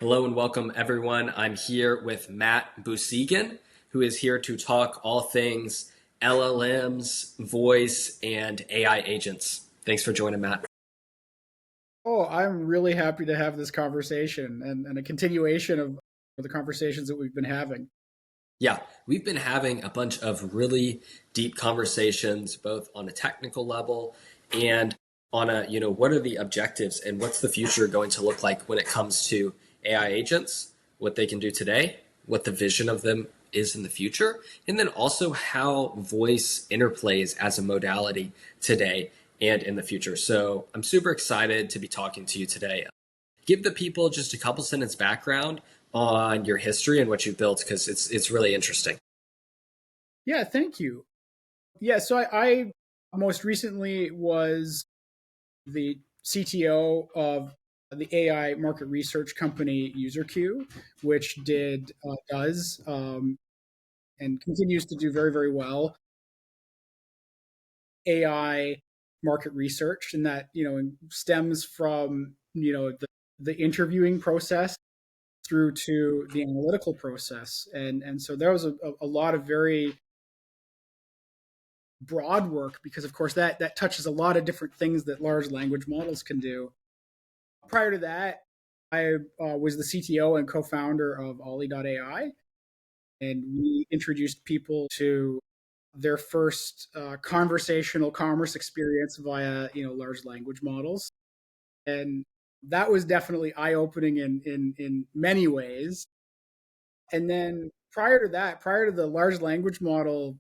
Hello and welcome, everyone. I'm here with Matt Busigin, who is here to talk all things LLMs, voice, and AI agents. Thanks for joining, Matt. Oh, I'm really happy to have this conversation and a continuation of the conversations that we've been having. Yeah, we've been having a bunch of really deep conversations, both on a technical level and on what are the objectives and what's the future going to look like when it comes to AI agents, what they can do today, what the vision of them is in the future, and then also how voice interplays as a modality today and in the future. So I'm super excited to be talking to you today. Give the people just a couple sentence background on your history and what you've built because it's really interesting. Yeah, thank you. Yeah, so I most recently was the CTO of the AI market research company UserQ, which does and continues to do very, very well AI market research, and that stems from the interviewing process through to the analytical process. And so there was a lot of very broad work because of course that touches a lot of different things that large language models can do. Prior to that, I was the CTO and co-founder of Ollie.ai, and we introduced people to their first conversational commerce experience via large language models. And that was definitely eye-opening in many ways. And then prior to that, prior to the large language model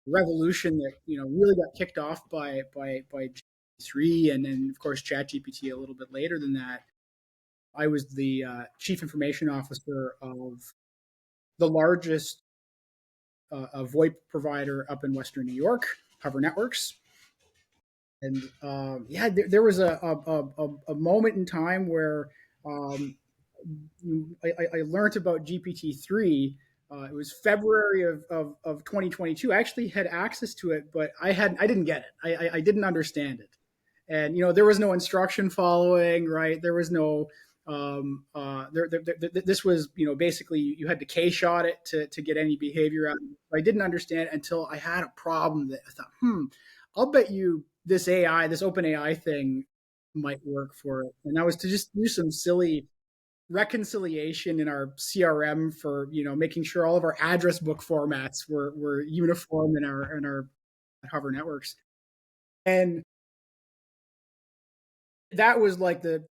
revolution that really got kicked off by GPT-3, and then of course ChatGPT a little bit later than that, I was the chief information officer of the largest VoIP provider up in Western New York, Hover Networks. And yeah, there was a moment in time where um, I learned about GPT-3. It was February of 2022. I actually had access to it, but I didn't get it. I didn't understand it. And there was no instruction following, right? There was no this was basically you had to k-shot it to get any behavior out of it. I didn't understand it until I had a problem that I thought, I'll bet you this open AI thing might work for it. And that was to just do some silly reconciliation in our CRM for making sure all of our address book formats were uniform in our Hover networks. And that was like the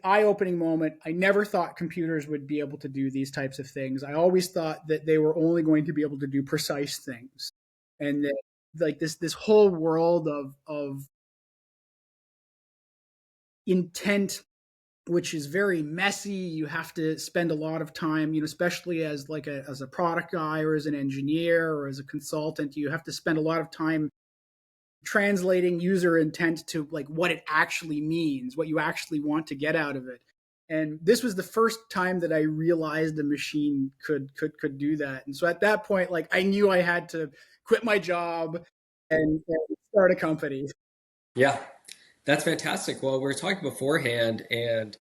eye-opening moment. I never thought computers would be able to do these types of things. I always thought that they were only going to be able to do precise things, and that like this whole world of intent, which is very messy. You have to spend a lot of time, especially as a product guy or as an engineer or as a consultant, you have to spend a lot of time translating user intent to like what it actually means, what you actually want to get out of it. And this was the first time that I realized a machine could do that. And so at that point, like I knew I had to quit my job and start a company. Yeah, that's fantastic. Well, we were talking beforehand, and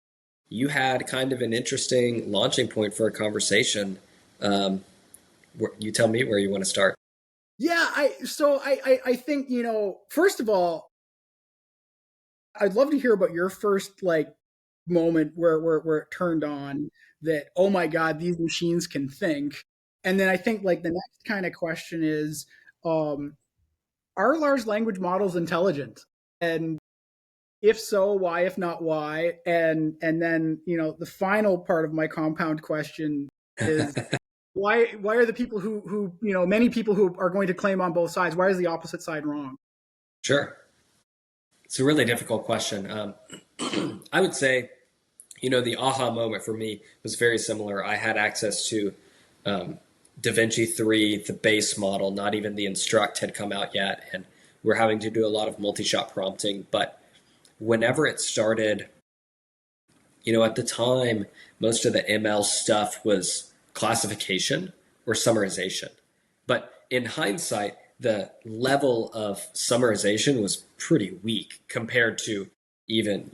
you had kind of an interesting launching point for a conversation. Um, you tell me where you want to start. Yeah, I think first of all, I'd love to hear about your first like moment where it turned on that, oh my God, these machines can think. And then I think like the next kind of question is, um, are large language models intelligent? And if so, why? If not, why? And then the final part of my compound question is why are the people who many people who are going to claim on both sides, why is the opposite side wrong? Sure. It's a really difficult question. I would say, the aha moment for me was very similar. I had access to um, DaVinci 3, the base model, not even the Instruct had come out yet. And we're having to do a lot of multi-shot prompting. But whenever it started, at the time, most of the ML stuff was classification or summarization. But in hindsight, the level of summarization was pretty weak compared to even,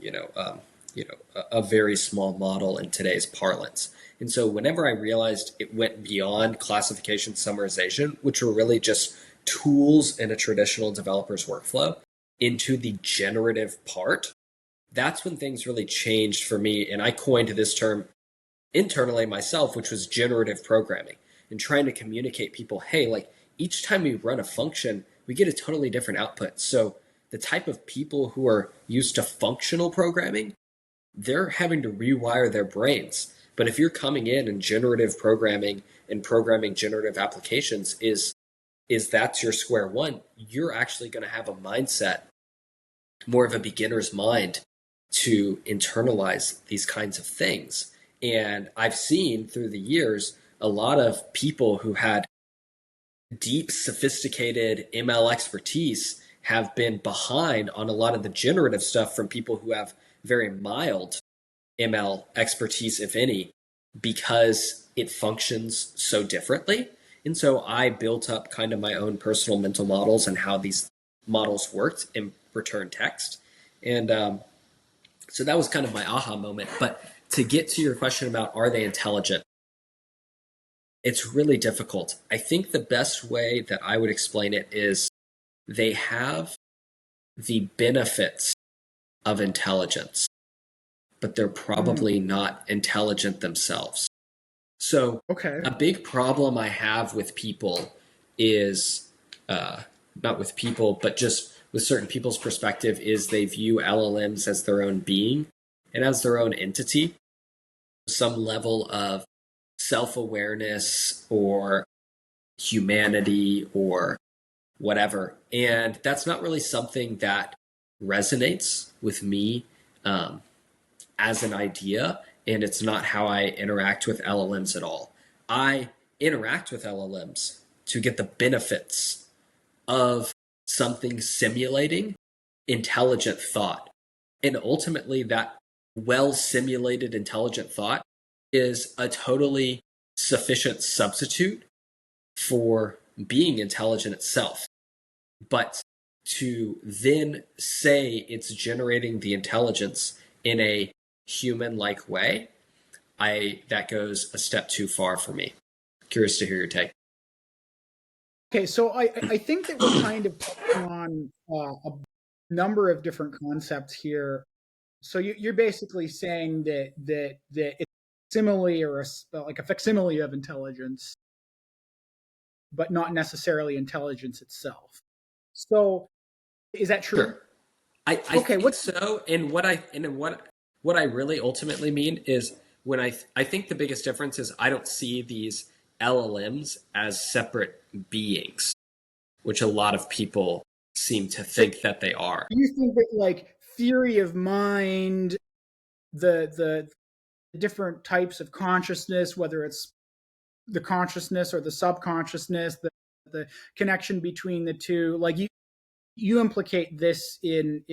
a very small model in today's parlance. And so whenever I realized it went beyond classification summarization, which were really just tools in a traditional developer's workflow, into the generative part, that's when things really changed for me. And I coined this term internally myself, which was generative programming, and trying to communicate people, hey, like each time we run a function, we get a totally different output. So the type of people who are used to functional programming, they're having to rewire their brains. But if you're coming in and generative programming and programming generative applications is that's your square one, you're actually going to have a mindset, more of a beginner's mind, to internalize these kinds of things. And I've seen through the years a lot of people who had deep, sophisticated ML expertise have been behind on a lot of the generative stuff from people who have very mild ML expertise, if any, because it functions so differently. And so I built up kind of my own personal mental models and how these models worked in return text. And so that was kind of my aha moment. But to get to your question about are they intelligent, it's really difficult. I think the best way that I would explain it is they have the benefits of intelligence, but they're probably not intelligent themselves. So a big problem I have with people is, not with people, but just with certain people's perspective, is they view LLMs as their own being and as their own entity, some level of self-awareness or humanity or whatever. And that's not really something that resonates with me as an idea, and it's not how I interact with LLMs at all. I interact with LLMs to get the benefits of something simulating intelligent thought. And ultimately, that well simulated intelligent thought is a totally sufficient substitute for being intelligent itself. But to then say it's generating the intelligence in a human-like way, that goes a step too far for me. Curious to hear your take. Okay, so I think that we're kind of touching on a number of different concepts here. So you're basically saying that it's simile or like a facsimile of intelligence, but not necessarily intelligence itself. So is that true? Sure. I think so. And what I really ultimately mean is when I think the biggest difference is I don't see these LLMs as separate beings, which a lot of people seem to think that they are. Do you think that like theory of mind, the different types of consciousness, whether it's the consciousness or the subconsciousness, the connection between the two, like you implicate this in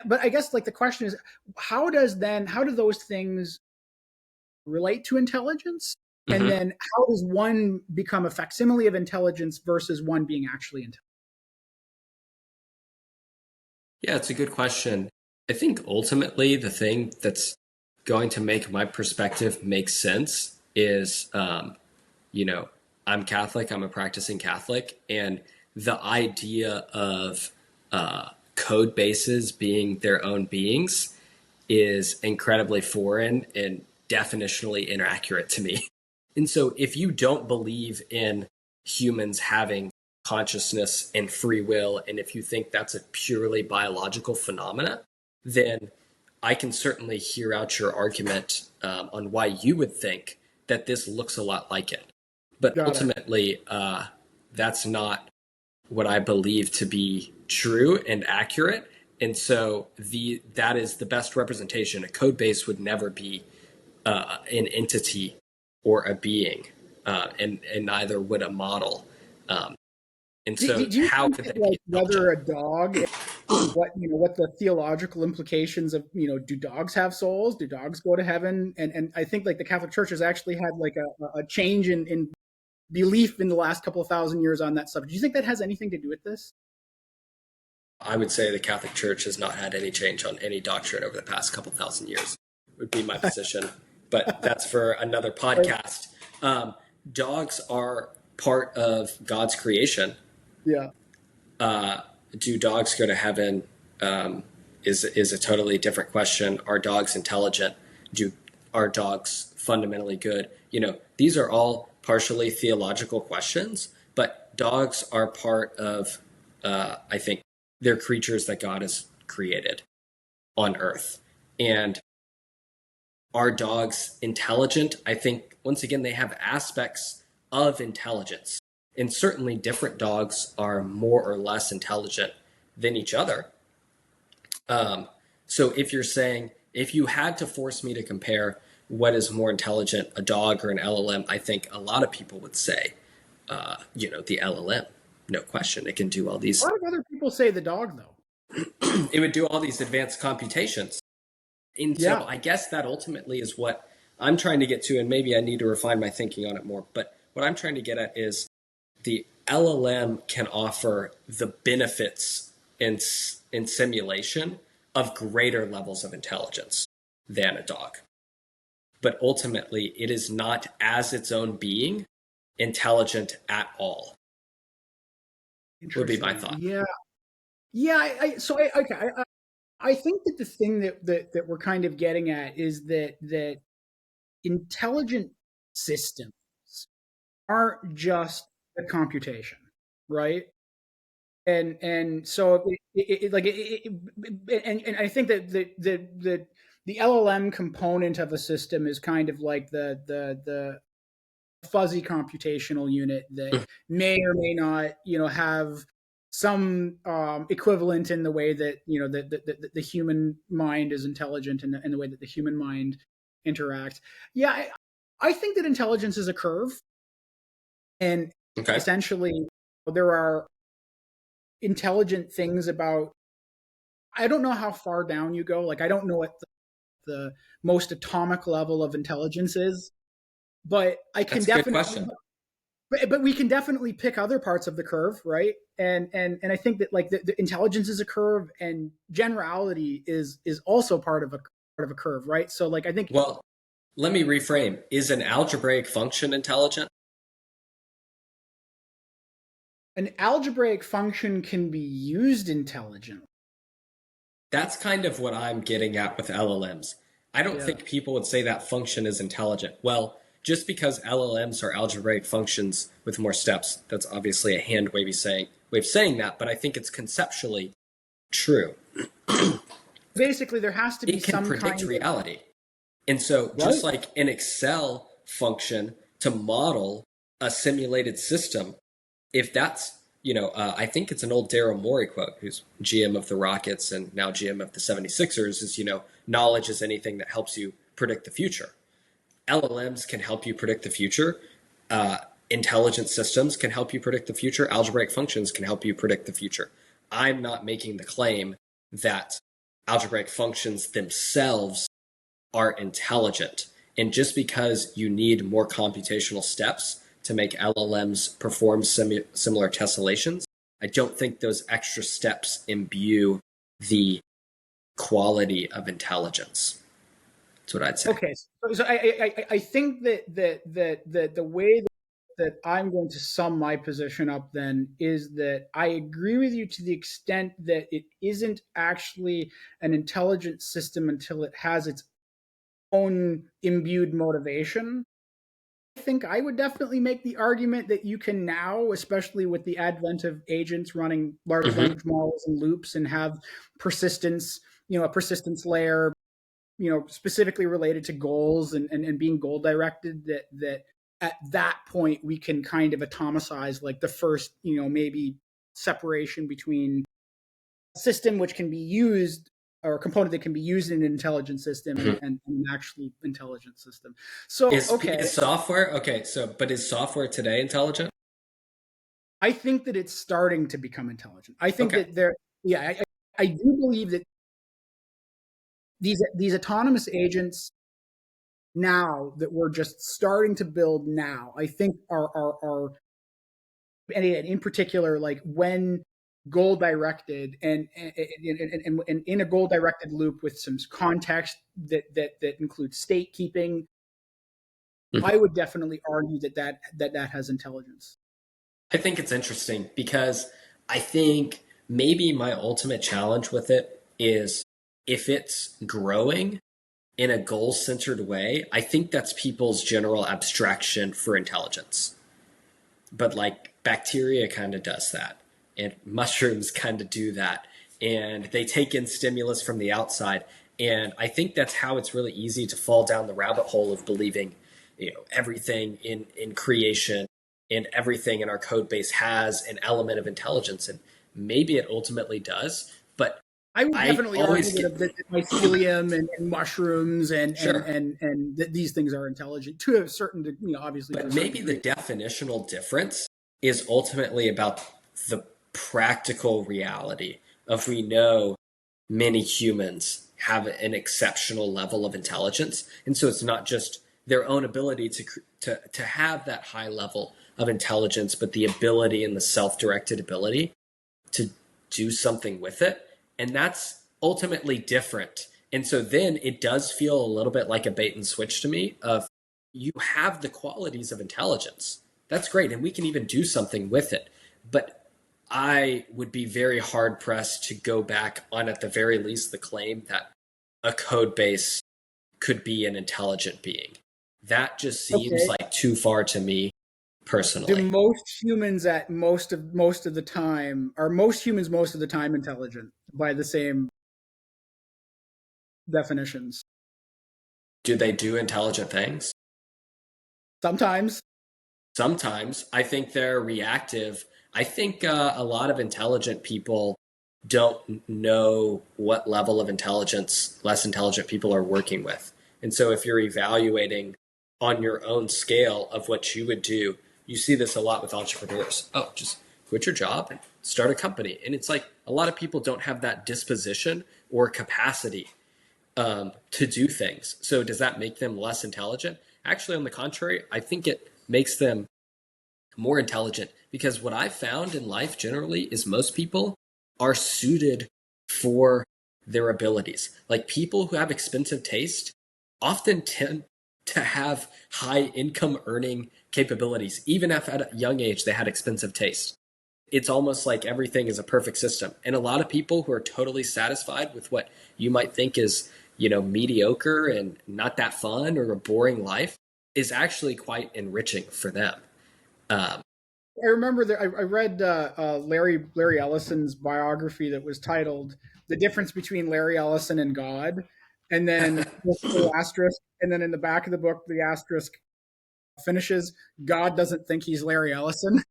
but I guess like the question is how do those things relate to intelligence? And Mm-hmm. then how does one become a facsimile of intelligence versus one being actually intelligent? Yeah, it's a good question. I think ultimately the thing that's going to make my perspective make sense is, you know, I'm Catholic, I'm a practicing Catholic, and the idea of code bases being their own beings is incredibly foreign and definitionally inaccurate to me. And so if you don't believe in humans having consciousness and free will, and if you think that's a purely biological phenomena, then I can certainly hear out your argument on why you would think that this looks a lot like it. But Got it. ultimately, that's not what I believe to be true and accurate. And so that is the best representation. A code base would never be an entity or a being, and neither would a model. And so, Do you how think could that they be like whether intelligent? a dog, what the theological implications of, do dogs have souls? Do dogs go to heaven? And I think like the Catholic Church has actually had like a change in belief in the last couple of thousand years on that subject. Do you think that has anything to do with this? I would say the Catholic Church has not had any change on any doctrine over the past couple thousand years, would be my position. But that's for another podcast. Dogs are part of God's creation. Yeah. Do dogs go to heaven? Is a totally different question. Are dogs intelligent? Are dogs fundamentally good? These are all partially theological questions, but dogs are part of, I think, they're creatures that God has created on earth. And are dogs intelligent? I think, once again, they have aspects of intelligence. And certainly different dogs are more or less intelligent than each other. So if you're saying, if you had to force me to compare what is more intelligent, a dog or an LLM, I think a lot of people would say, the LLM. No question. It can do all these. A lot of other people say the dog, though. It would do all these advanced computations. And so I guess that ultimately is what I'm trying to get to, and maybe I need to refine my thinking on it more. But what I'm trying to get at is the LLM can offer the benefits in simulation of greater levels of intelligence than a dog. But ultimately, it is not, as its own being, intelligent at all. Would be my thought. I think that the thing that we're kind of getting at is that intelligent systems aren't just the computation, right? And so and I think that the LLM component of a system is kind of like the fuzzy computational unit that may or may not have some equivalent in the way that the human mind is intelligent and the way that the human mind interacts. I think that intelligence is a curve, and essentially there are intelligent things about, I don't know how far down you go. Like, I don't know what the most atomic level of intelligence is, but I can definitely, but we can definitely pick other parts of the curve, right? And I think that, like, the intelligence is a curve, and generality is also part of a curve, right? So, like, I think. Well, let me reframe. Is an algebraic function intelligent? An algebraic function can be used intelligently. That's kind of what I'm getting at with LLMs. I don't think people would say that function is intelligent. Well, just because LLMs are algebraic functions with more steps, that's obviously a hand way of saying that, but I think it's conceptually true. Basically, there has to be some kind of... It can predict reality. And so just like an Excel function to model a simulated system, if that's, I think it's an old Daryl Morey quote, who's GM of the Rockets and now GM of the 76ers, is, knowledge is anything that helps you predict the future. LLMs can help you predict the future. Intelligent systems can help you predict the future. Algebraic functions can help you predict the future. I'm not making the claim that algebraic functions themselves are intelligent. And just because you need more computational steps to make LLMs perform similar tessellations, I don't think those extra steps imbue the quality of intelligence. That's what I'd say. Okay, so I think that the way that I'm going to sum my position up then is that I agree with you to the extent that it isn't actually an intelligent system until it has its own imbued motivation. I think I would definitely make the argument that you can now, especially with the advent of agents running large language models and loops, and have persistence, a persistence layer, specifically related to goals and being goal directed, that at that point we can kind of atomicize, like, the first, maybe separation between a system which can be used, or a component that can be used in an intelligent system, and an actual intelligent system. So, is software but is software today intelligent? I think that it's starting to become intelligent. I think that I do believe that these autonomous agents now that we're just starting to build now, I think are and in particular, like, when goal directed and in a goal directed loop with some context that includes state keeping, I would definitely argue that has intelligence. I think it's interesting because I think maybe my ultimate challenge with it is if it's growing in a goal centered way, I think that's people's general abstraction for intelligence. But like bacteria kind of does that, and mushrooms kind of do that, and they take in stimulus from the outside. And I think that's how it's really easy to fall down the rabbit hole of believing, everything in creation and everything in our code base has an element of intelligence, and maybe it ultimately does. But I would I definitely always argue get that mycelium and mushrooms sure. and these things are intelligent to a certain, obviously to a But certain maybe the degree. definitional difference is ultimately about the practical reality of we know many humans have an exceptional level of intelligence. And so it's not just their own ability to have that high level of intelligence, but the ability and the self-directed ability to do something with it. And that's ultimately different. And so then it does feel a little bit like a bait and switch to me of you have the qualities of intelligence. That's great. And we can even do something with it. But I would be very hard pressed to go back on, at the very least, the claim that a code base could be an intelligent being. That just seems Okay. like too far to me Do personally. most humans at most of the time are most humans most of the time intelligent by the same definitions? Do they do intelligent things? Sometimes. Sometimes I think they're reactive. I think a lot of intelligent people don't know what level of intelligence less intelligent people are working with. And so if you're evaluating on your own scale of what you would do, you see this a lot with entrepreneurs. Oh, just quit your job and start a company. And it's like a lot of people don't have that disposition or capacity to do things. So does that make them less intelligent? Actually, on the contrary, I think it makes them more intelligent because what I've found in life generally is most people are suited for their abilities. Like people who have expensive taste often tend to have high income earning capabilities, even if at a young age they had expensive taste. It's almost like everything is a perfect system. And a lot of people who are totally satisfied with what you might think is, mediocre and not that fun or a boring life is actually quite enriching for them. Um, I remember that I read Larry Ellison's biography that was titled "The Difference Between Larry Ellison and God," and then the asterisk, and then in the back of the book, the asterisk finishes, "God doesn't think he's Larry Ellison."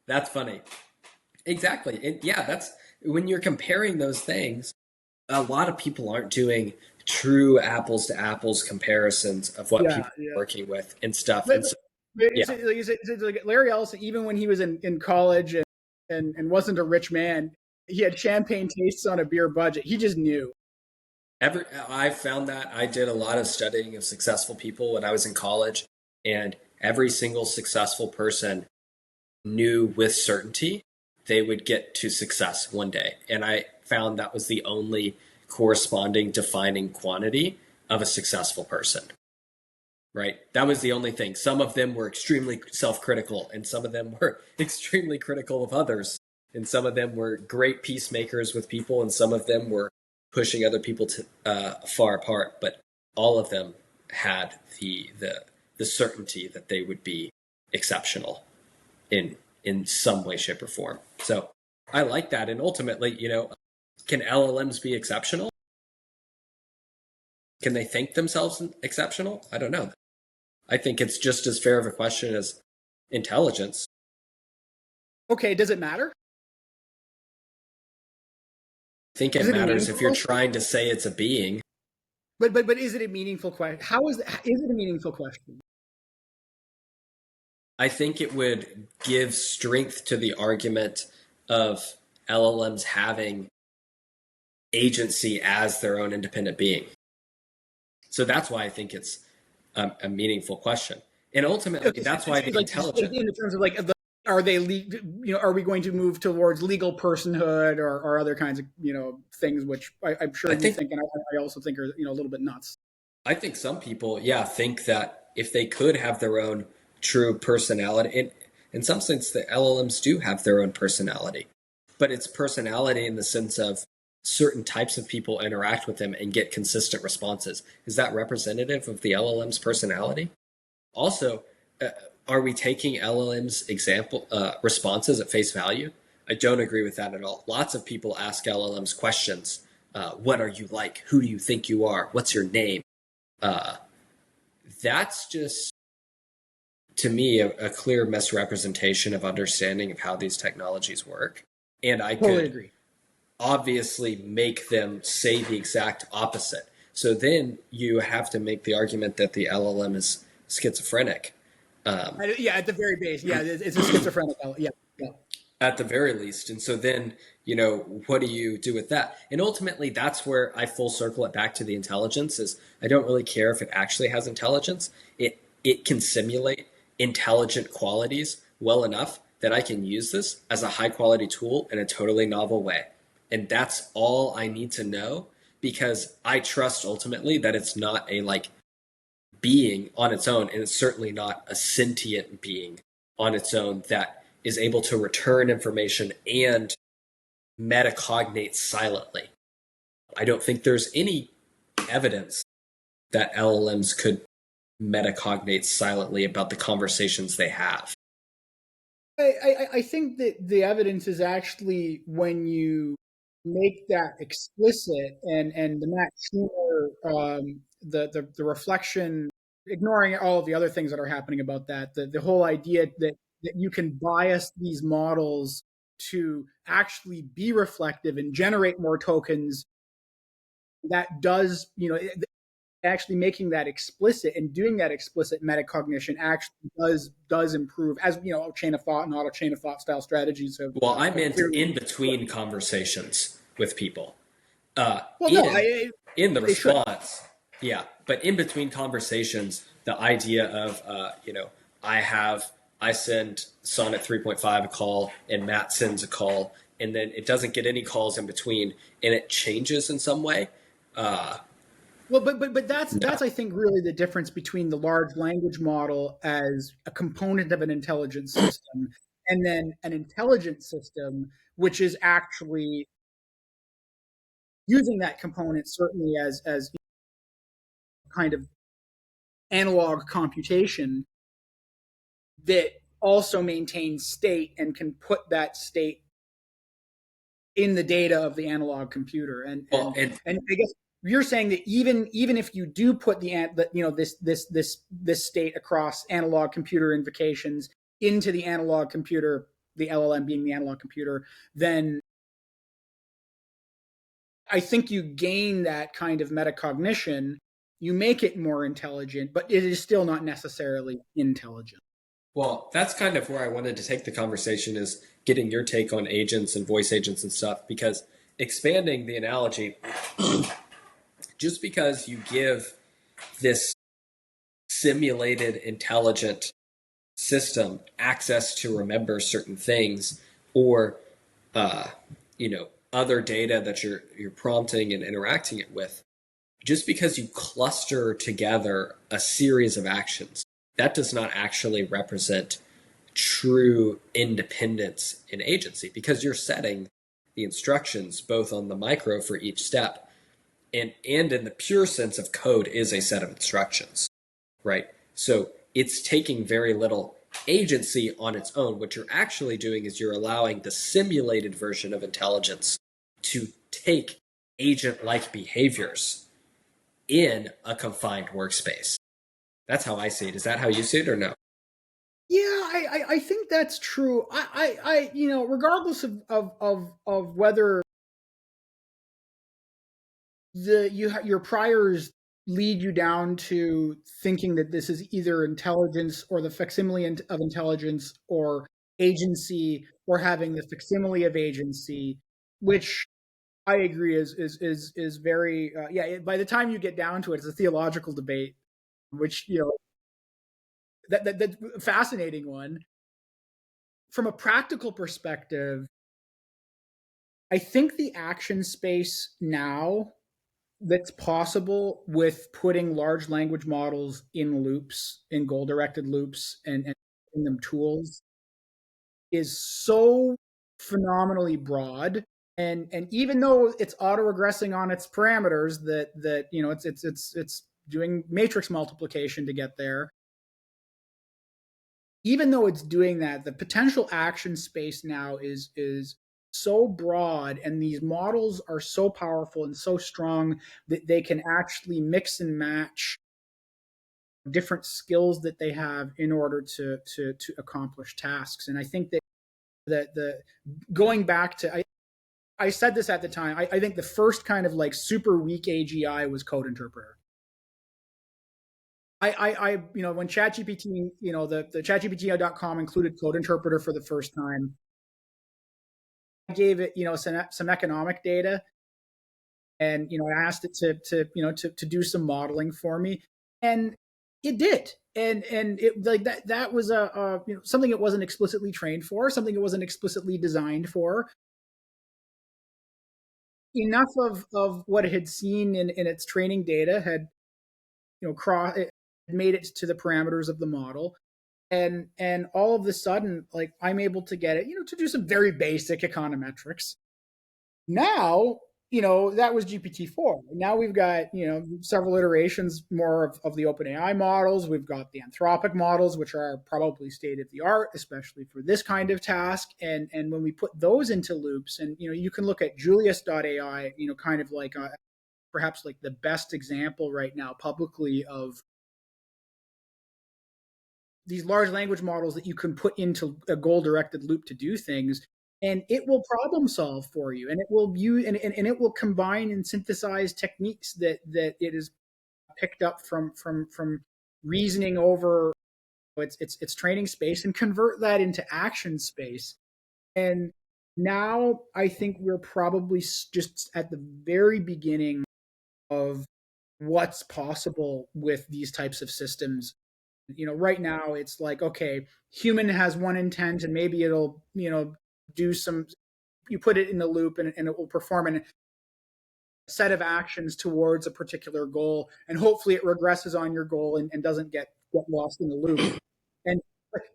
that's funny. Exactly. And yeah, that's when you're comparing those things, a lot of people aren't doing true apples to apples comparisons of what Yeah, people are yeah. working with and stuff. But, And so, but yeah, it's like Larry Ellison, even when he was in college and wasn't a rich man, he had champagne tastes on a beer budget. He just knew. I found that I did a lot of studying of successful people when I was in college, and every single successful person knew with certainty they would get to success one day. And I found that was the only corresponding defining quantity of a successful person, right? That was the only thing. Some of them were extremely self critical, and some of them were extremely critical of others. And some of them were great peacemakers with people, and some of them were pushing other people to far apart. But all of them had the certainty that they would be exceptional in some way, shape, or form. So I like that. And ultimately, can LLMs be exceptional? Can they think themselves exceptional? I don't know. I think it's just as fair of a question as intelligence. Okay, does it matter? I think it Is it a matters if meaningful you're question? trying to say it's a being. But is it a meaningful question? Is it a meaningful question? I think it would give strength to the argument of LLMs having agency as their own independent being. So that's why I think it's a meaningful question. And ultimately, Okay, that's why so the like just intelligent in terms of like are they, are we going to move towards legal personhood or other kinds of, things, which I'm sure I you think think, and I also think are, a little bit nuts. I think some people, yeah, think that if they could have their own true personality, in some sense, the LLMs do have their own personality, but it's personality in the sense of certain types of people interact with them and get consistent responses. Is that representative of the LLM's personality? Also, uh, are we taking LLM's example responses at face value? I don't agree with that at all. Lots of people ask LLMs questions. What are you like? Who do you think you are? What's your name? Uh, that's just, to me, a clear misrepresentation of understanding of how these technologies work. And I Totally could agree. obviously make them say the exact opposite. So then you have to make the argument that the LLM is schizophrenic. Um, Yeah, at the very base, yeah, it's a schizophrenic. Yeah, yeah. at the very least. And so then, what do you do with that? And ultimately, that's where I full circle it back to the intelligence is I don't really care if it actually has intelligence. It can simulate intelligent qualities well enough that I can use this as a high quality tool in a totally novel way. And that's all I need to know because I trust ultimately that it's not a like being on its own, and it's certainly not a sentient being on its own that is able to return information and metacognate silently. I don't think there's any evidence that LLMs could metacognate silently about the conversations they have. I think that the evidence is actually when you make that explicit, and the Matt Schumer, the reflection, ignoring all of the other things that are happening about that, the whole idea that you can bias these models to actually be reflective and generate more tokens, that does, actually making that explicit and doing that explicit metacognition actually does improve, as chain of thought and auto chain of thought style strategies Well, I have meant clearly. in between conversations with people. Well, no, In the they should. response, yeah, but in between conversations, the idea of I send Sonnet 3.5 a call and Matt sends a call, and then it doesn't get any calls in between, and it changes in some way. Uh, Well, but that's no, I think really the difference between the large language model as a component of an intelligence system and then an intelligent system, which is actually using that component certainly as kind of analog computation that also maintains state and can put that state in the data of the analog computer. and well, and and and I guess you're saying that even if you do put this state across analog computer invocations into the analog computer, the LLM being the analog computer, then I think you gain that kind of metacognition. You make it more intelligent, but it is still not necessarily intelligent. well, that's kind of where I wanted to take the conversation is getting your take on agents and voice agents and stuff because expanding the analogy, just because you give this simulated intelligent system access to remember certain things or uh, other data that you're prompting and interacting it with just because you cluster together a series of actions that does not actually represent true independence in agency because you're setting the instructions both on the micro for each step and in the pure sense of code is a set of instructions, right? So it's taking very little agency on its own. What you're actually doing is you're allowing the simulated version of intelligence to take agent like behaviors in a confined workspace. That's how I see it. Is that how you see it or no? Yeah, I think that's true. Regardless of whether your priors lead you down to thinking that this is either intelligence or the facsimile of intelligence or agency or having the facsimile of agency, which I agree is very yeah. By the time you get down to it, it's a theological debate, which that's a fascinating one. from a practical perspective, I think the action space now that's possible with putting large language models in loops, in goal directed loops, and giving them tools is so phenomenally broad. And even though it's auto-regressing on its parameters, that it's doing matrix multiplication to get there, even though it's doing that, the potential action space now is so broad, and these models are so powerful and so strong that they can actually mix and match different skills that they have in order to accomplish tasks. And I think that the going back to I said this at the time, I think the first kind of like super weak AGI was code interpreter. When ChatGPT, the ChatGPT.com included code interpreter for the first time, I gave it, some economic data, and I asked it to do some modeling for me, and it did. And it like that was a something it wasn't explicitly trained for, something it wasn't explicitly designed for. Enough of what it had seen in its training data had it made it to the parameters of the model, and all of a sudden, like, I'm able to get it to do some very basic econometrics. Now, that was GPT-4. Now we've got, several iterations more of the OpenAI models. We've got the Anthropic models, which are probably state of the art, especially for this kind of task. And when we put those into loops, and, you can look at Julius.ai, kind of like perhaps like the best example right now publicly of these large language models that you can put into a goal directed loop to do things, and it will problem solve for you, and it will use and it will combine and synthesize techniques that it has picked up from reasoning over its training space, and convert that into action space. And now I think we're probably just at the very beginning of what's possible with these types of systems. Right now it's like, okay, human has one intent, and maybe it'll do some, you put it in the loop, and it will perform a set of actions towards a particular goal, and hopefully it regresses on your goal, and doesn't get lost in the loop. And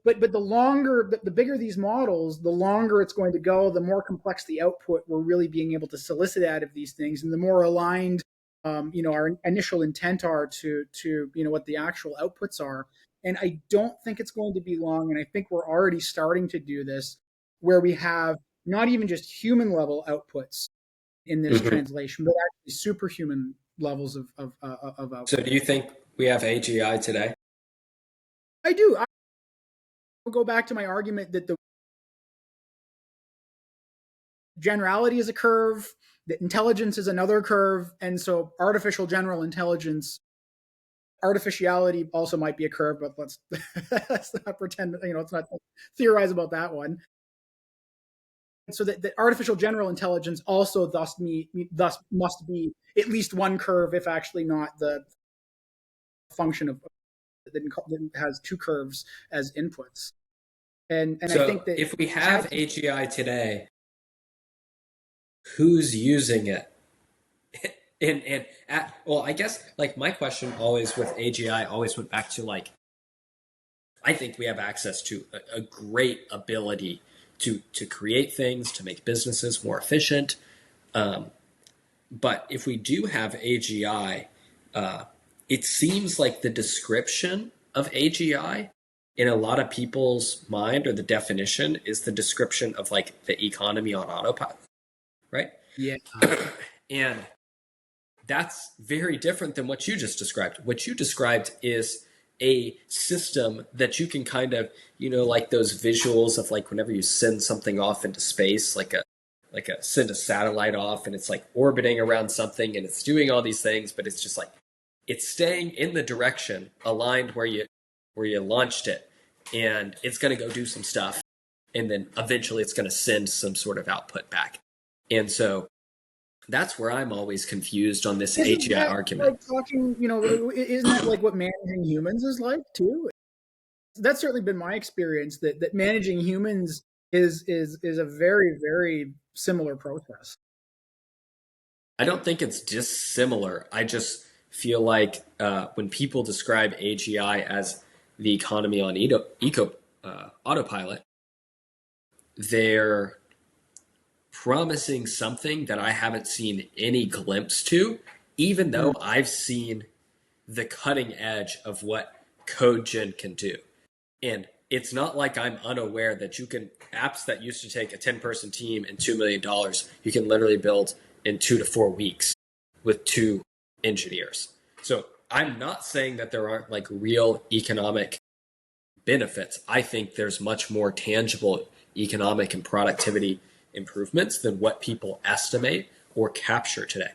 but the bigger these models, the longer it's going to go, the more complex the output we're really being able to solicit out of these things, and the more aligned our initial intent are to what the actual outputs are. And I don't think it's going to be long, and I think we're already starting to do this, where we have not even just human level outputs in this translation, but actually superhuman levels of output. So do you think we have AGI today? I do. I'll go back to my argument that the generality is a curve, that intelligence is another curve, and so artificial general intelligence, artificiality also might be a curve, but let's not pretend, let's not theorize about that one. So that artificial general intelligence also thus must be at least one curve, if actually not the function of that has two curves as inputs. And So I think that if we have AGI today, who's using it? Well, I guess like my question always with AGI always went back to like, I think we have access to a great ability to create things, to make businesses more efficient. But if we do have AGI, it seems like the description of AGI in a lot of people's mind, or the definition, is the description of like the economy on autopilot, right? Yeah. And that's very different than what you just described. What you described is a system that you can kind of, like those visuals of like whenever you send something off into space, like a send a satellite off, and it's like orbiting around something, and it's doing all these things, but it's just like it's staying in the direction aligned where you launched it, and it's going to go do some stuff, and then eventually it's going to send some sort of output back. And so that's where I'm always confused on this AGI argument. Like talking, isn't that like what managing humans is like too? That's certainly been my experience, that managing humans is a very, very similar process. I don't think it's dissimilar. I just feel like when people describe AGI as the economy on autopilot, they're promising something that I haven't seen any glimpse to, even though I've seen the cutting edge of what code gen can do. And it's not like I'm unaware that you can apps that used to take a 10-person team and $2 million, you can literally build in 2 to 4 weeks with 2 engineers. So I'm not saying that there aren't like real economic benefits. I think there's much more tangible economic and productivity improvements than what people estimate or capture today.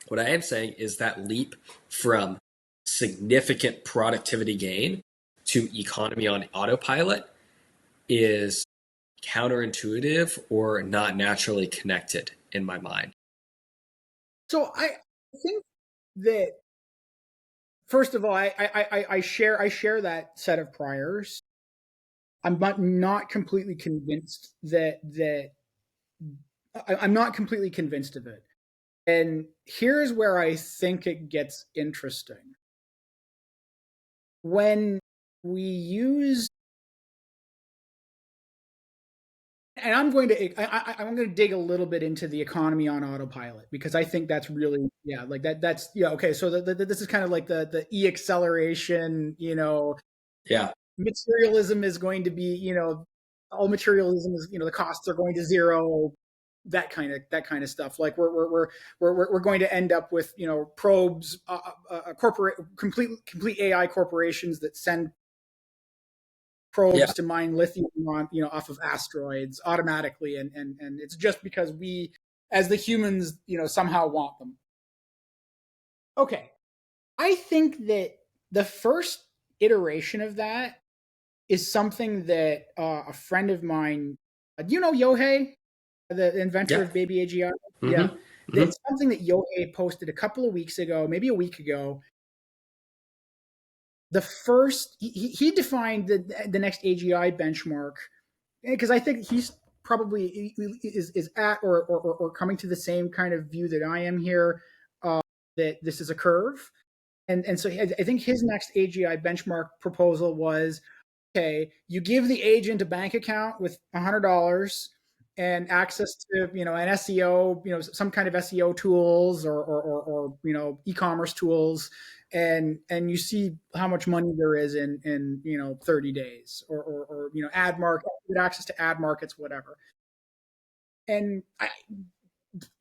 What I am saying is that leap from significant productivity gain to economy on autopilot is counterintuitive or not naturally connected in my mind. So I think that first of all, I share that set of priors. I'm not completely convinced I'm not completely convinced of it. And here's where I think it gets interesting. When we use, and I'm going to dig a little bit into the economy on autopilot because I think that's really, yeah, like that's, yeah, okay. So this is kind of like the e-acceleration, Yeah. materialism is going to be, all materialism is, the costs are going to zero, that kind of stuff. Like we're going to end up with, probes, complete AI corporations that send probes to mine lithium on, off of asteroids automatically, and it's just because we, as the humans, somehow want them. Okay, I think that the first iteration of that is something that a friend of mine, do you know Yohei, the inventor of Baby AGI? Mm-hmm. Yeah. Mm-hmm. It's something that Yohei posted a couple of weeks ago, maybe a week ago. The first, he defined the next AGI benchmark, because I think he's probably is at or coming to the same kind of view that I am here, that this is a curve. And so I think his next AGI benchmark proposal was, okay, you give the agent a bank account with $100 and access to, an SEO, some kind of SEO tools or e-commerce tools, and you see how much money there is in 30 days, or ad market, access to ad markets, whatever. And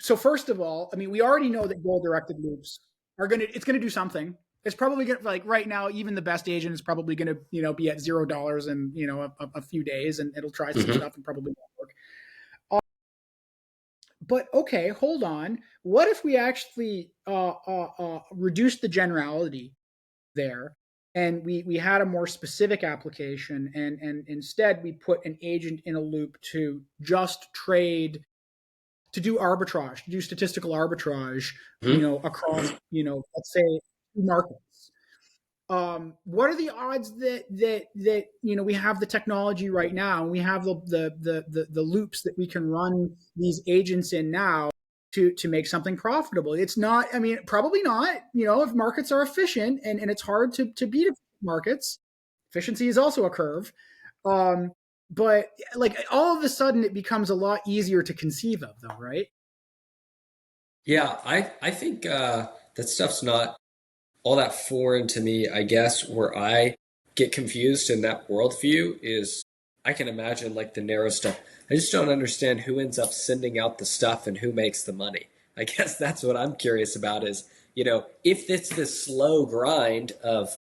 so first of all, I mean, we already know that goal directed loops it's going to do something. It's probably going to, like right now, even the best agent is probably going to, be at $0 in, a few days, and it'll try some stuff and probably won't work. But okay, hold on. What if we actually reduce the generality there, and we had a more specific application, and instead we put an agent in a loop to just trade, to do arbitrage, to do statistical arbitrage, across, let's say, two markets. What are the odds that we have the technology right now, and we have the loops that we can run these agents in now to make something profitable? It's not, I mean, probably not, if markets are efficient, and it's hard to beat markets. Efficiency is also a curve. But like all of a sudden it becomes a lot easier to conceive of, though, right? Yeah, I think that stuff's not all that foreign to me. I guess where I get confused in that worldview is I can imagine like the narrow stuff. I just don't understand who ends up sending out the stuff and who makes the money. I guess that's what I'm curious about is, if it's this slow grind of,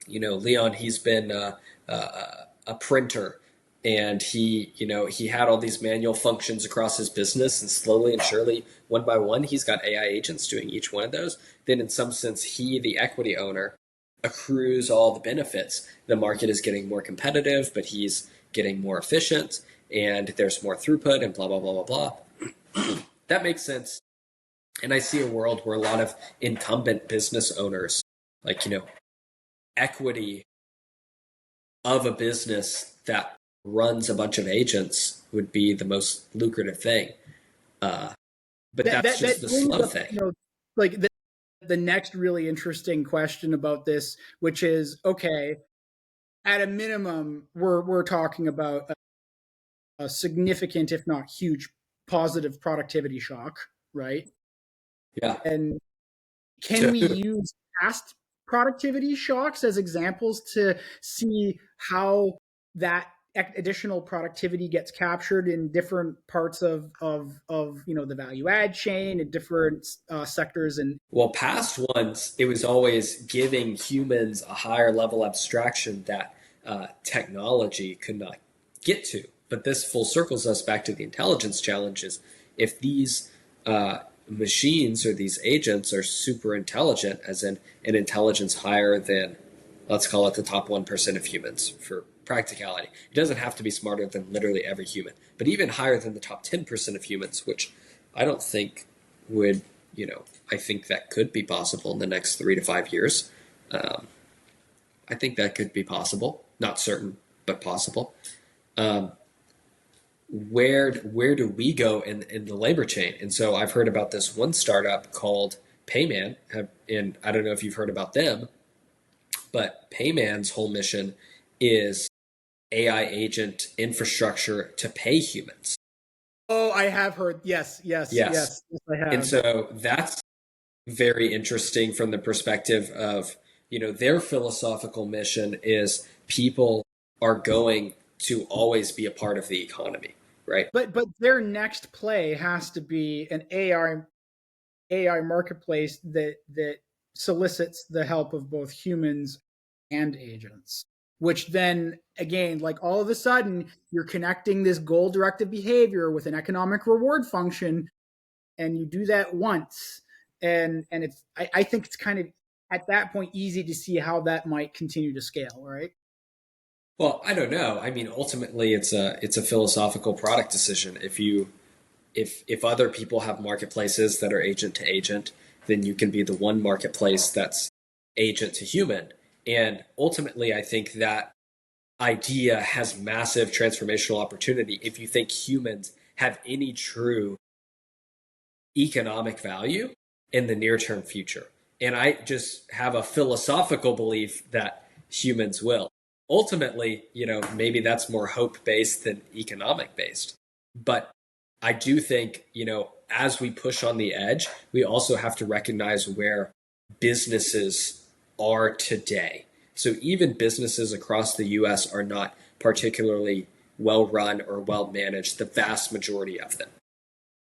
Leon, he's been a printer, and he had all these manual functions across his business, and slowly and surely, one by one, he's got AI agents doing each one of those. Then in some sense, he, the equity owner, accrues all the benefits. The market is getting more competitive, but he's getting more efficient, and there's more throughput, and blah blah blah blah blah. That makes sense. And I see a world where a lot of incumbent business owners, like, equity of a business that runs a bunch of agents would be the most lucrative thing. Uh, but that's That just the brings slow up, thing. like the next really interesting question about this, which is, okay, at a minimum, we're talking about a significant, if not huge, positive productivity shock, right? Yeah. And can To we who? use past productivity shocks as examples to see how that additional productivity gets captured in different parts of the value add chain in different sectors? And Well, past ones, it was always giving humans a higher level abstraction that technology could not get to. But this full circles us back to the intelligence challenges. If these machines or these agents are super intelligent, as in an intelligence higher than, let's call it the top 1% of humans for practicality, it doesn't have to be smarter than literally every human, but even higher than the top 10% of humans, which I don't think would, I think that could be possible in the next 3 to 5 years. Um, I think that could be possible. Not certain, but possible. Um, where do we go in the labor chain? And so I've heard about this one startup called Payman, and I don't know if you've heard about them, but Payman's whole mission is AI agent infrastructure to pay humans. oh, I have heard. Yes, yes, Yes. yes, yes, I And have. so that's very interesting from the perspective of, their philosophical mission is people are going to always be a part of the economy, right? But their next play has to be an AI marketplace that solicits the help of both humans and agents. Which then again, like all of a sudden, you're connecting this goal directed behavior with an economic reward function, and you do that once, and I think it's kind of at that point easy to see how that might continue to scale, right? Well, I don't know. I mean, ultimately, it's a philosophical product decision. If other people have marketplaces that are agent to agent, then you can be the one marketplace that's agent to human. And ultimately, I think that idea has massive transformational opportunity if you think humans have any true economic value in the near term future. And I just have a philosophical belief that humans will. Ultimately, maybe that's more hope based than economic based. But I do think, as we push on the edge, we also have to recognize where businesses are today. So even businesses across the US are not particularly well run or well managed, the vast majority of them.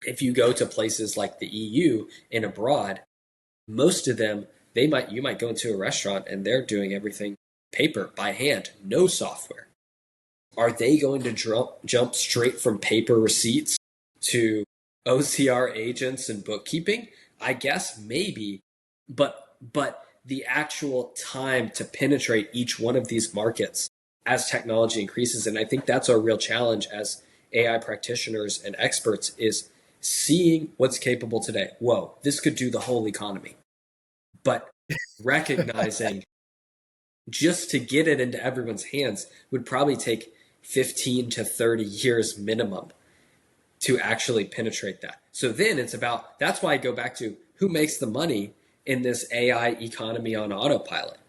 If you go to places like the EU and abroad, most of them, you might go into a restaurant and they're doing everything paper by hand, no software. Are they going to jump straight from paper receipts to OCR agents and bookkeeping? I guess maybe, but the actual time to penetrate each one of these markets as technology increases, and I think that's our real challenge as AI practitioners and experts, is seeing what's capable today. Whoa, this could do the whole economy. But recognizing just to get it into everyone's hands would probably take 15 to 30 years minimum to actually penetrate that. So then it's about, that's why I go back to who makes the money in this AI economy on autopilot,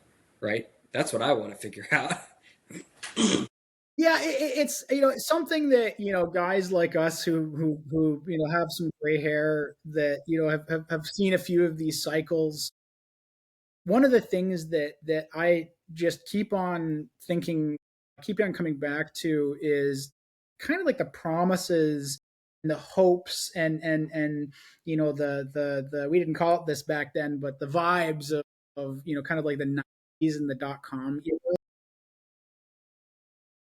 right? That's what I want to figure out. Yeah, it's something that guys like us who have some gray hair that have seen a few of these cycles. One of the things that I just keep on coming back to is kind of like the promises and the hopes and the we didn't call it this back then, but the vibes of kind of like the 90s and the dot-com.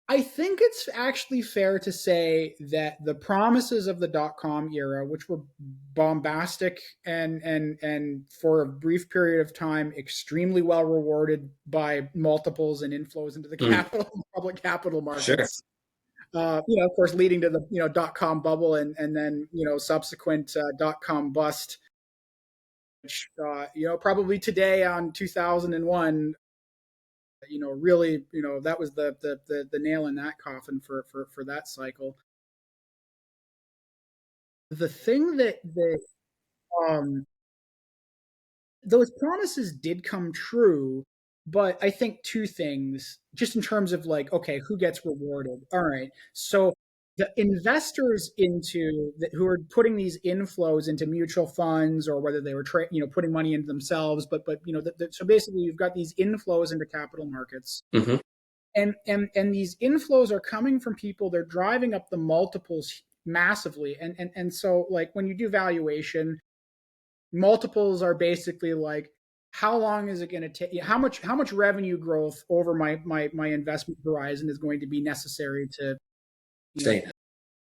I think it's actually fair to say that the promises of the dot-com era, which were bombastic and for a brief period of time extremely well rewarded by multiples and inflows into the Mm, public capital sure. markets, of course, leading to the dot-com bubble and then subsequent dot-com bust, which probably today on 2001 really, that was the nail in that coffin for that cycle. The thing that um, those promises did come true, but I think two things, just in terms of like, okay, who gets rewarded? All right, so the investors who are putting these inflows into mutual funds, or whether they were putting money into themselves, but so basically you've got these inflows into capital markets. Mm-hmm. And these inflows are coming from people. They're driving up the multiples massively, and so like when you do valuation, multiples are basically like, how long is it going to take? How much revenue growth over my investment horizon is going to be necessary to, you know Staying.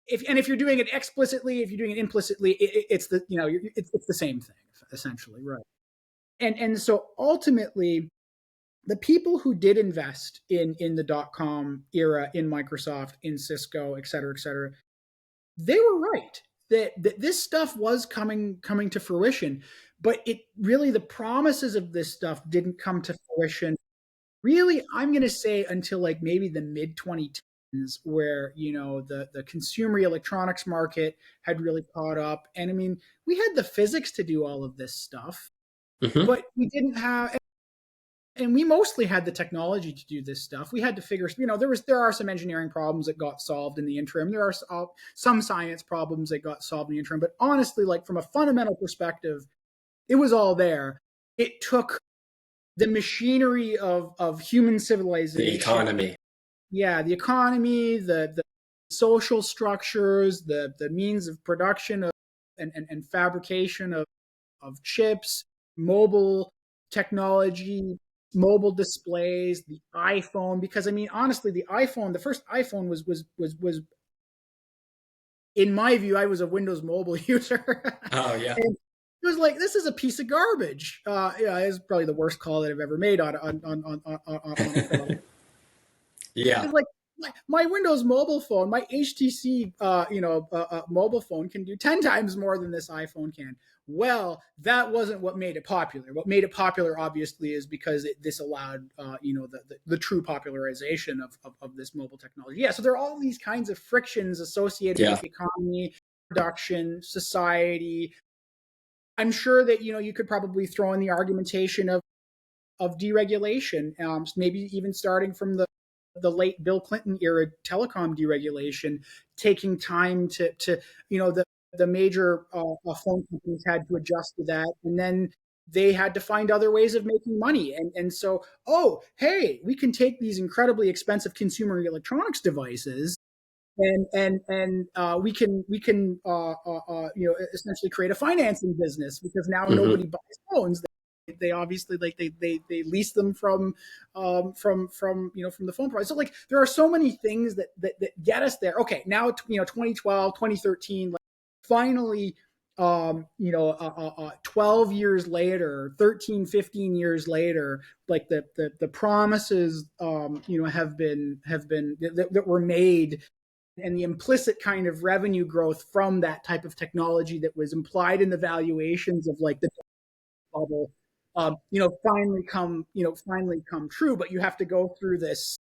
if you're doing it explicitly, if you're doing it implicitly, it's the same thing essentially, right? And so ultimately, the people who did invest in the dot-com era, in Microsoft, in Cisco, et cetera, they were right that this stuff was coming to fruition, but it really, the promises of this stuff didn't come to fruition. Really, I'm going to say until like maybe the mid 2010s, where the consumer electronics market had really caught up, and I mean, we had the physics to do all of this stuff, Mm-hmm. but we didn't have, and we mostly had the technology to do this stuff. We had to figure, there are some engineering problems that got solved in the interim. There are some science problems that got solved in the interim. But honestly, like from a fundamental perspective, it was all there. It took the machinery of human The civilization. economy. Yeah, the economy, the social structures, the means of production and fabrication of chips, mobile technology, mobile displays, the iPhone. Because I mean, honestly, the first iPhone was in my view, I was a Windows Mobile user, Oh yeah. and it was like, this is a piece of garbage. Yeah, it's probably the worst call that I've ever made on a product. Yeah. It's like my Windows mobile phone, my HTC, mobile phone can do 10 times more than this iPhone can. Well, that wasn't what made it popular. What made it popular, obviously, is because this allowed, the true popularization of this mobile technology. Yeah, so there are all these kinds of frictions associated Yeah. with the economy, production, society. I'm sure that you could probably throw in the argumentation of deregulation, maybe even starting from the late Bill Clinton era telecom deregulation, taking time to the major phone companies had to adjust to that, and then they had to find other ways of making money, and so, oh hey, we can take these incredibly expensive consumer electronics devices, and we can essentially create a financing business, because now Mm-hmm. nobody buys phones. They obviously, like, they lease them from the phone provider. So like there are so many things that get us there. Okay, now 2012, 2013, like finally, 12 years later, 13, 15 years later, like the promises have been that were made, and the implicit kind of revenue growth from that type of technology that was implied in the valuations of like the bubble, finally come true. But you have to go through this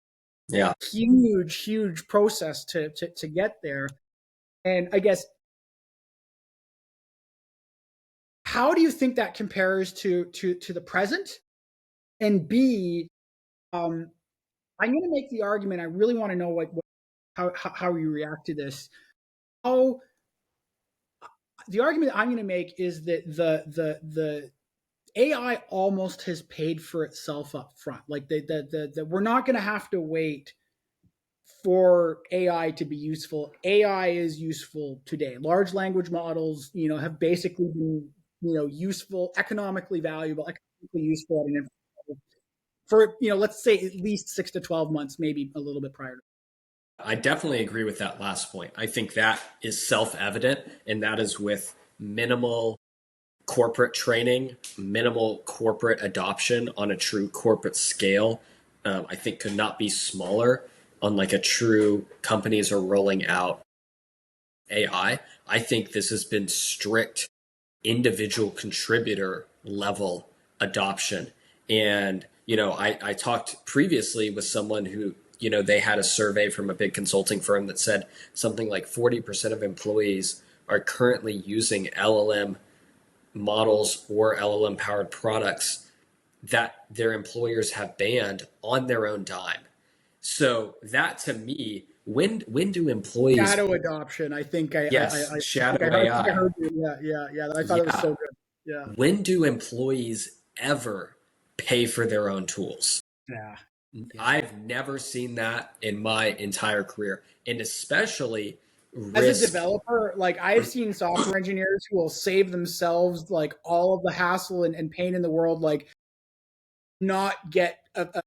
Yeah. huge process to get there. And I guess, how do you think that compares to the present? And B, um, I'm going to make the argument. I really want to know how you react to this. How The argument I'm going to make is that the AI almost has paid for itself up front. Like we're not going to have to wait for AI to be useful. AI is useful today. Large language models, have basically been, useful, economically valuable, economically useful at an for, let's say at least 6 to 12 months, maybe a little bit prior. I definitely agree with that last point. I think that is self-evident, and that is with minimal corporate training, minimal corporate adoption on a true corporate scale. I think could not be smaller on like a true companies are rolling out AI. I think this has been strict individual contributor level adoption. And, I talked previously with someone who, they had a survey from a big consulting firm that said something like 40% of employees are currently using LLM models or LLM powered products that their employers have banned on their own dime. So that to me, when do employees, Shadow adoption. I think yes, shadow I think I AI, heard you. Yeah. I thought it was yeah, so good. Yeah. when do employees ever pay for their own tools? Yeah. Yeah. I've never seen that in my entire career, and especially As a risk. developer, like I've seen software engineers who will save themselves like all of the hassle and pain in the world, like not get a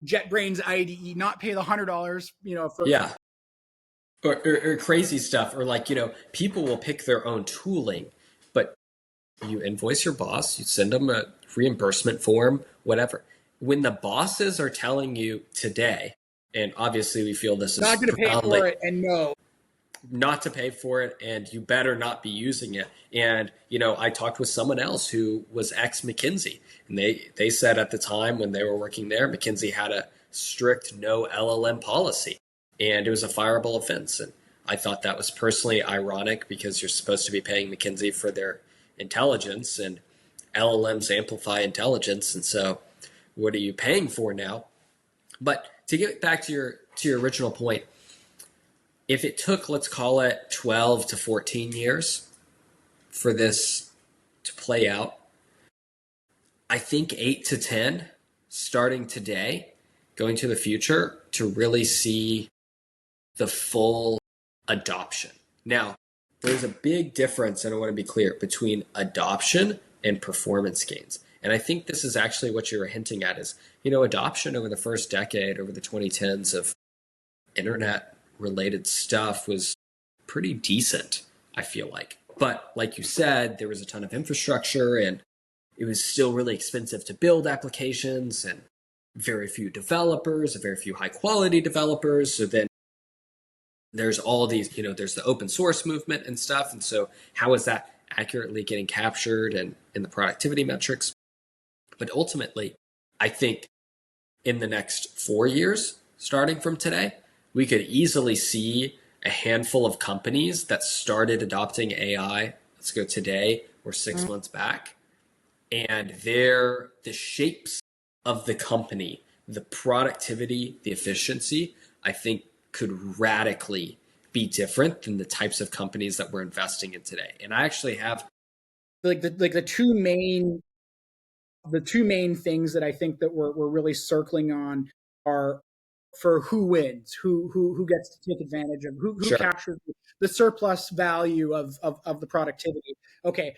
JetBrains IDE, not pay the $100, for Yeah, or crazy stuff, or like, people will pick their own tooling, but you invoice your boss, you send them a reimbursement form, whatever. When the bosses are telling you today, and obviously we feel this is not going to pay profoundly for it and no. not to pay for it, and you better not be using it. And I talked with someone else who was ex McKinsey, and they said at the time when they were working there, McKinsey had a strict no LLM policy, and it was a fireable offense. And I thought that was personally ironic, because you're supposed to be paying McKinsey for their intelligence, and LLMs amplify intelligence, and so what are you paying for now? But to get back to your original point, if it took, let's call it 12 to 14 years for this to play out, I think 8 to 10 starting today, going to the future, to really see the full adoption. Now, there's a big difference, and I want to be clear, between adoption and performance gains. And I think this is actually what you were hinting at is, adoption over the first decade, over the 2010s of internet related stuff was pretty decent, I feel like. But like you said, there was a ton of infrastructure, and it was still really expensive to build applications, and very few developers, very few high quality developers. So then there's all these, there's the open source movement and stuff. And so how is that accurately getting captured and in the productivity metrics? But ultimately, I think in the next 4 years, starting from today, we could easily see a handful of companies that started adopting AI, let's go today or 6 months back, and the shapes of the company, the productivity, the efficiency, I think could radically be different than the types of companies that we're investing in today. And I actually have The two main things that I think that we're really circling on are for who wins, who gets to take advantage of, who sure. captures the surplus value of the productivity. Okay,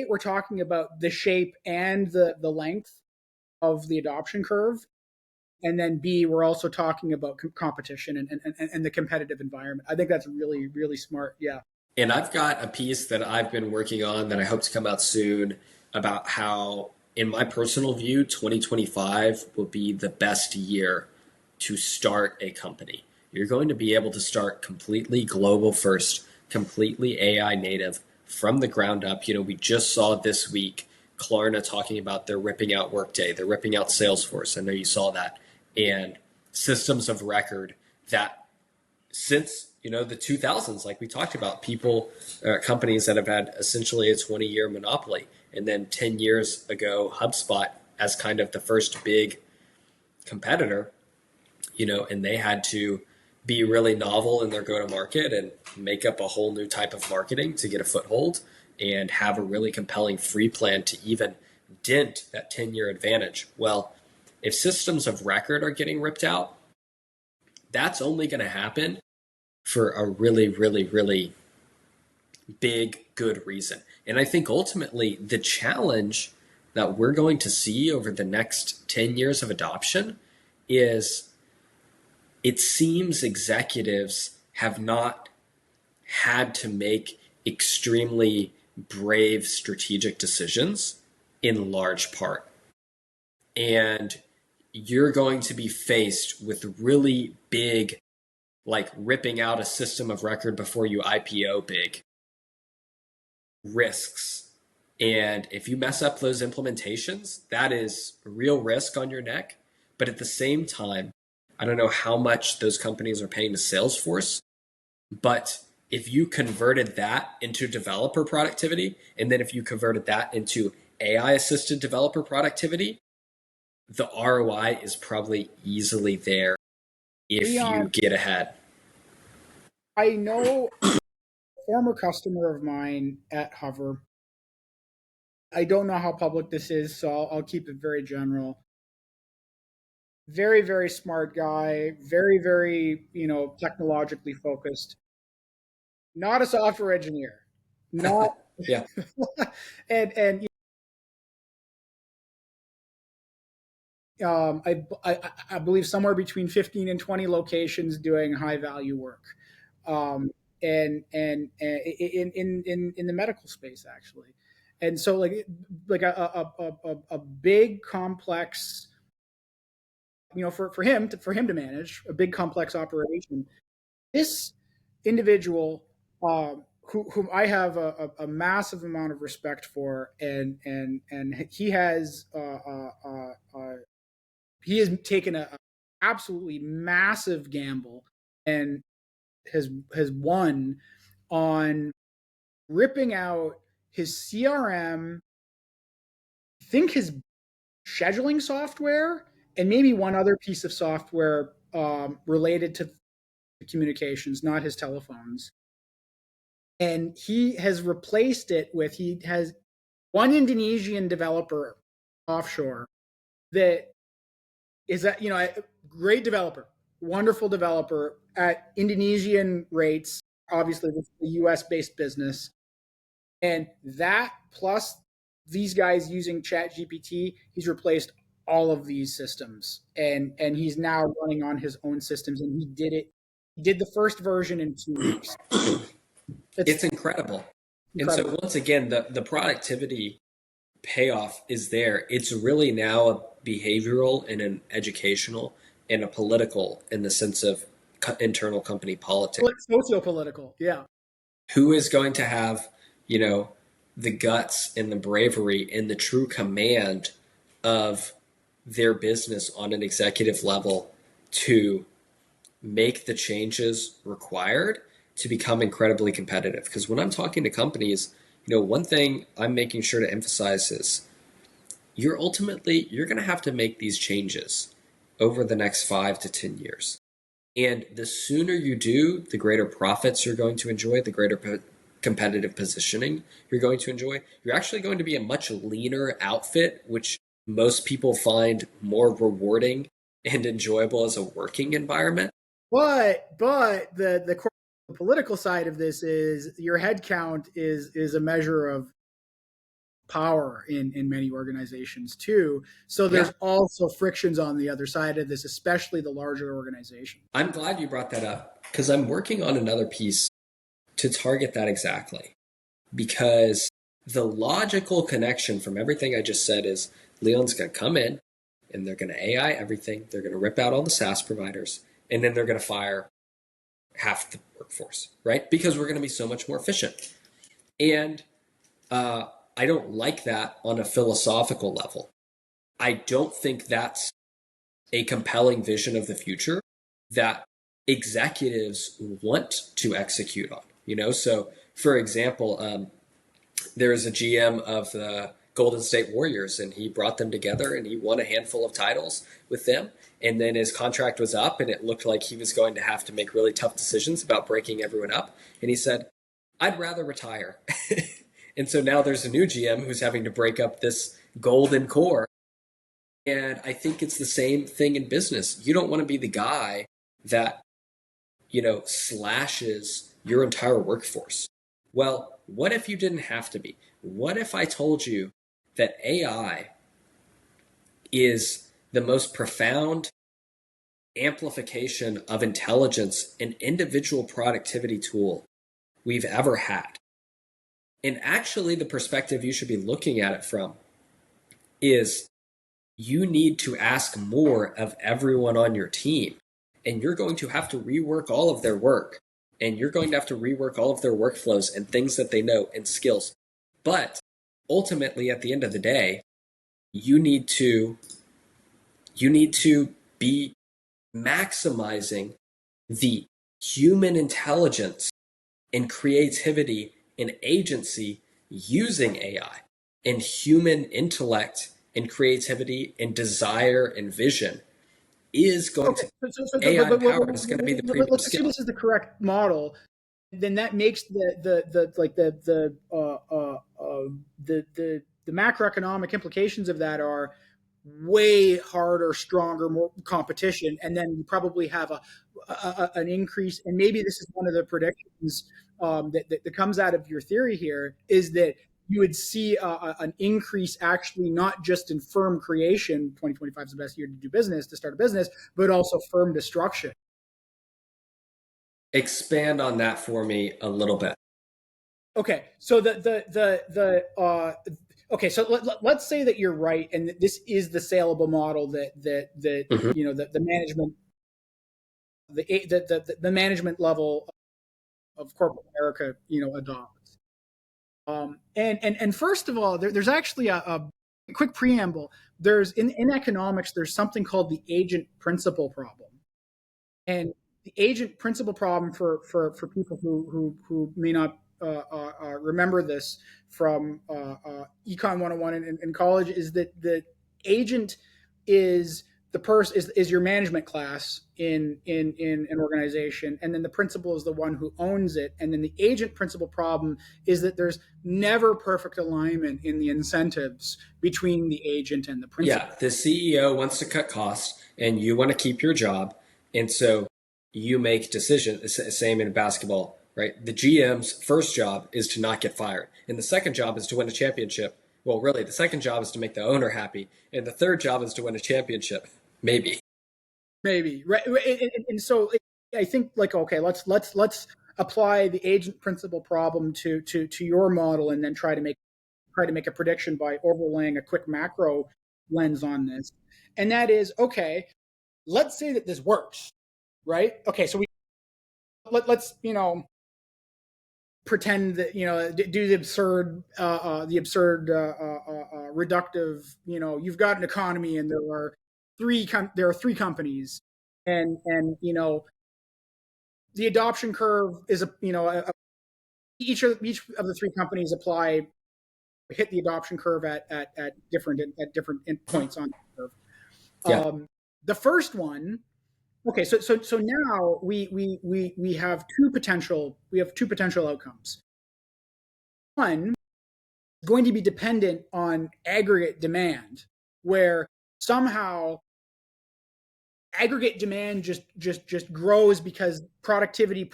we're talking about the shape and the length of the adoption curve, and then B, we're also talking about competition and the competitive environment. I think that's really really smart. Yeah. And I've got a piece that I've been working on that I hope to come out soon about how, in my personal view, 2025 will be the best year to start a company. You're going to be able to start completely global first, completely AI native from the ground up. We just saw this week Klarna talking about they're ripping out Workday, they're ripping out Salesforce. I know you saw that. And systems of record that since the 2000s, like we talked about, companies that have had essentially a 20-year monopoly, and then 10 years ago HubSpot as kind of the first big competitor, and they had to be really novel in their go-to-market and make up a whole new type of marketing to get a foothold and have a really compelling free plan to even dent that 10-year advantage. Well, if systems of record are getting ripped out, that's only going to happen for a really, really, really big, good reason. And I think ultimately the challenge that we're going to see over the next 10 years of adoption is, it seems executives have not had to make extremely brave strategic decisions in large part. And you're going to be faced with really big, like ripping out a system of record before you IPO big risks And if you mess up those implementations, that is real risk on your neck. But at the same time, I don't know how much those companies are paying to Salesforce, but if you converted that into developer productivity, and then if you converted that into AI assisted developer productivity, the ROI is probably easily there if you Leon, get ahead. I know a former customer of mine at Hover. I don't know how public this is, so I'll keep it very general. Very, very smart guy, very, very, technologically focused. Not a software engineer. Not Yeah. and I believe somewhere between 15 and 20 locations doing high value work. Um, and in the medical space actually. And so like a big complex, for him to manage a big complex operation. This individual, whom I have a massive amount of respect for, and he has taken a absolutely massive gamble and has won on ripping out his CRM, I think his scheduling software, and maybe one other piece of software related to communications, not his telephones. And he has replaced it with, he has one Indonesian developer offshore that is a great developer, wonderful developer at Indonesian rates. Obviously, this is a US based business. And that plus these guys using Chat GPT, he's replaced all of these systems. And he's now running on his own systems. And he did the first version in 2 weeks. It's incredible. And so Incredible. once again, the productivity payoff is there. It's really now a behavioral and an educational and a political in the sense of internal company politics. Socio-political, yeah. Who is going to have, you know, the guts and the bravery and the true command of their business on an executive level to make the changes required to become incredibly competitive? Because when I'm talking to companies, one thing I'm making sure to emphasize is you're going to have to make these changes over the next 5 to 10 years. And the sooner you do, the greater profits you're going to enjoy, the greater competitive positioning you're going to enjoy. You're actually going to be a much leaner outfit, which most people find more rewarding and enjoyable as a working environment. But the political side of this is your headcount is a measure of power in many organizations too. So there's also frictions on the other side of this, especially the larger organization. I'm glad you brought that up because I'm working on another piece to target that exactly. Because the logical connection from everything I just said is Leon's going to come in and they're going to AI everything. They're going to rip out all the SaaS providers and then they're going to fire half the workforce, right? Because we're going to be so much more efficient. And I don't like that on a philosophical level. I don't think that's a compelling vision of the future that executives want to execute on. So for example, there is a GM of the Golden State Warriors, and he brought them together and he won a handful of titles with them. And then his contract was up and it looked like he was going to have to make really tough decisions about breaking everyone up. And he said, I'd rather retire. And so now there's a new GM who's having to break up this golden core. And I think it's the same thing in business. You don't want to be the guy that, slashes your entire workforce. Well, what if you didn't have to be? What if I told you that AI is the most profound amplification of intelligence and individual productivity tool we've ever had? And actually, the perspective you should be looking at it from is you need to ask more of everyone on your team. And you're going to have to rework all of their work. And you're going to have to rework all of their workflows and things that they know and skills. But ultimately, at the end of the day, you need to you need to be maximizing the human intelligence and creativity and agency using AI, and human intellect and creativity and desire and vision is going Okay, to AI powered is going to be the premium let's assume skill. this is the correct model. Then that makes the like the macroeconomic implications of that are way harder, stronger, more competition, and then you probably have an increase. And maybe this is one of the predictions that comes out of your theory here is that you would see an increase actually not just in firm creation. 2025 is the best year to do business, to start a business, but also firm destruction. Expand on that for me a little bit. Okay, so okay, so let's say that you're right, and that this is the saleable model that Mhm. the management the management level of corporate America adopts. And first of all, there's actually a quick preamble. There's in economics, there's something called the agent principal problem, and the agent principal problem for people who may not remember this from econ 101 in college is that the agent is the person is your management class in an organization, and then the principal is the one who owns it. And then the agent principal problem is that there's never perfect alignment in the incentives between the agent and the Yeah, principal. the CEO wants to cut costs and you want to keep your job. And so you make decisions, same in basketball, right? The GM's first job is to not get fired. And the second job is to win a championship. Well, really, the second job is to make the owner happy. And the third job is to win a championship. Maybe. Maybe right, and so I think like okay, let's apply the agent principal problem to your model, and then try to make a prediction by overlaying a quick macro lens on this, and that is okay. Let's say that this works, right? Okay, so let's pretend that do the absurd reductive. You've got an economy, and there are three companies, and the adoption curve is each of the three companies apply hit the adoption curve at different points on the curve. Yeah. The first one, okay, so now we have two potential outcomes. One is going to be dependent on aggregate demand, where somehow aggregate demand just grows because productivity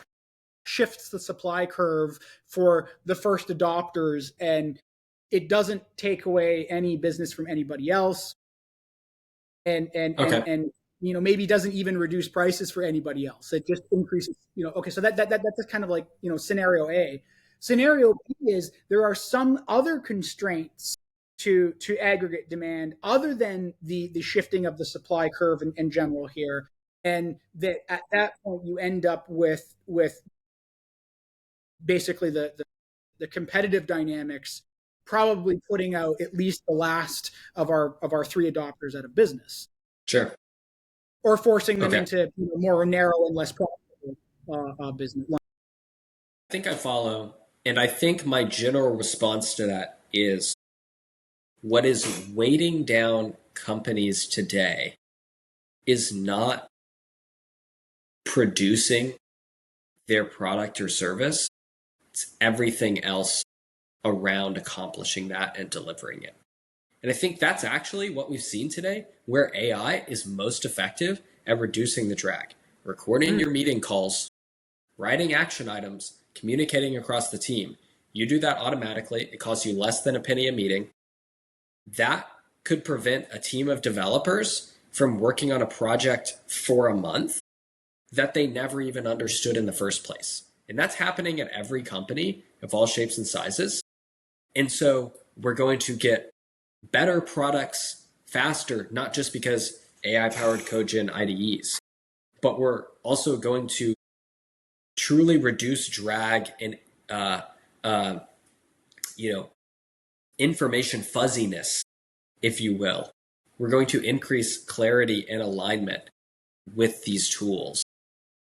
shifts the supply curve for the first adopters, and it doesn't take away any business from anybody else, Okay. and maybe doesn't even reduce prices for anybody else. It just increases. Okay, so that's kind of like scenario A. Scenario B is there are some other constraints to aggregate demand other than the shifting of the supply curve in general here, and that at that point you end up with basically the competitive dynamics probably putting out at least the last of our three adopters out of business, Sure. or forcing them Okay. into more narrow and less profitable business. I think I follow. And I think my general response to that is what is weighting down companies today is not producing their product or service, it's everything else around accomplishing that and delivering it. And I think that's actually what we've seen today, where AI is most effective at reducing the drag. Recording Mm. your meeting calls, writing action items, communicating across the team. You do that automatically. It costs you less than a penny a meeting. That could prevent a team of developers from working on a project for a month that they never even understood in the first place. And that's happening at every company of all shapes and sizes. And so we're going to get better products faster, not just because AI powered code gen IDEs, but we're also going to truly reduce drag and, uh, uh, you know, information fuzziness, if you will. We're going to increase clarity and alignment with these tools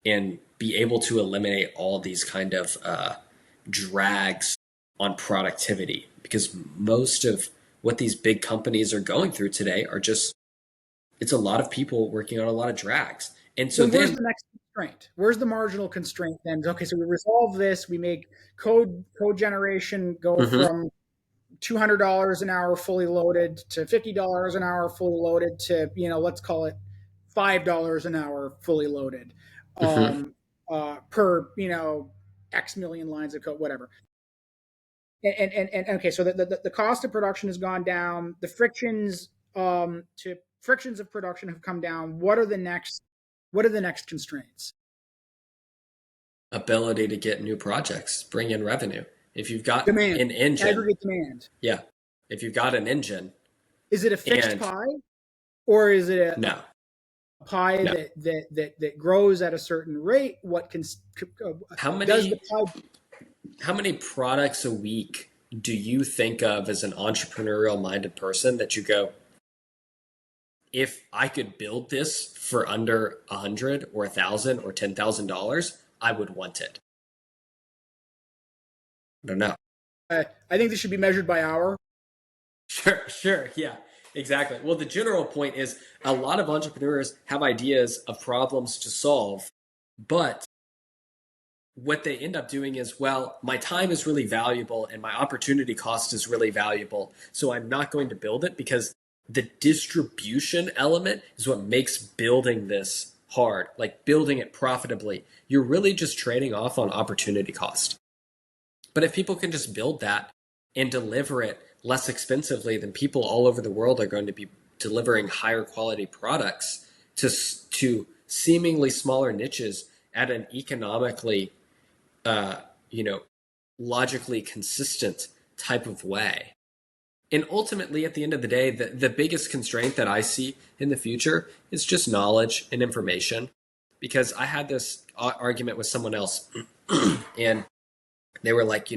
and be able to eliminate all these kind of drags on productivity, because most of what these big companies are going through today are just, it's a lot of people working on a lot of drags. And so Then where's then, the next constraint? Where's the marginal constraint then? Okay, so we resolve this. We make code generation go Mhm, from $200 an hour fully loaded to $50 an hour fully loaded to, let's call it $5 an hour fully loaded, mhm. per, X million lines of code, whatever. And okay, so the cost of production has gone down. The frictions of production have come down. What are the next constraints? Ability to get new projects, bring in revenue. If you've got Demand, an engine, aggregate demand. yeah, if you've got an engine Is it a fixed and pie, or is it no, a pie no. that grows at a certain rate? What can How does the many pie? how many products a week do you think of as an entrepreneurial minded person that you go, if I could build this for under 100 or 1,000 or $10,000, I would want it? I don't know. I think this should be measured by hour. Sure, sure, yeah, exactly. Well, the general point is a lot of entrepreneurs have ideas of problems to solve, but what they end up doing is, well, my time is really valuable and my opportunity cost is really valuable, so I'm not going to build it, because the distribution element is what makes building this hard, like building it profitably. You're really just trading off on opportunity cost. But if people can just build that and deliver it less expensively, then people all over the world are going to be delivering higher quality products to seemingly smaller niches at an economically, uh, you know, logically consistent type of way. And ultimately, at the end of the day, the biggest constraint that I see in the future is just knowledge and information. Because I had this argument with someone else, and they were like,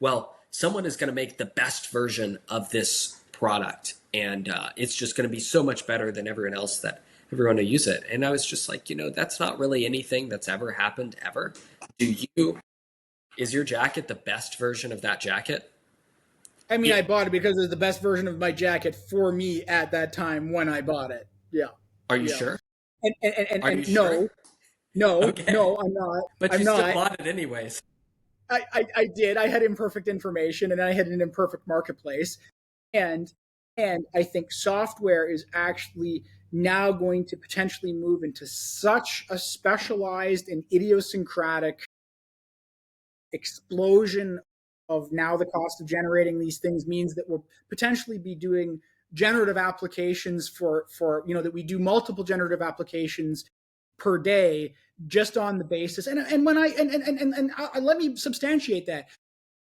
well, someone is going to make the best version of this product, and it's just going to be so much better than everyone else that everyone will use it. And I was just like, that's not really anything that's ever happened ever. Do you? Is your jacket the best version of that jacket? I mean, I It, bought it because it was the best version of my jacket for me at that time when I bought it. Yeah, are you yeah. sure? And Are you sure? no, no, Okay. no, I'm not. But I'm you still not. bought it anyways. I did. I had imperfect information, and I had an imperfect marketplace, and I think software is actually now going to potentially move into such a specialized and idiosyncratic explosion of, now the cost of generating these things means that we'll potentially be doing generative applications that we do multiple generative applications per day, just on the basis. And when let me substantiate that.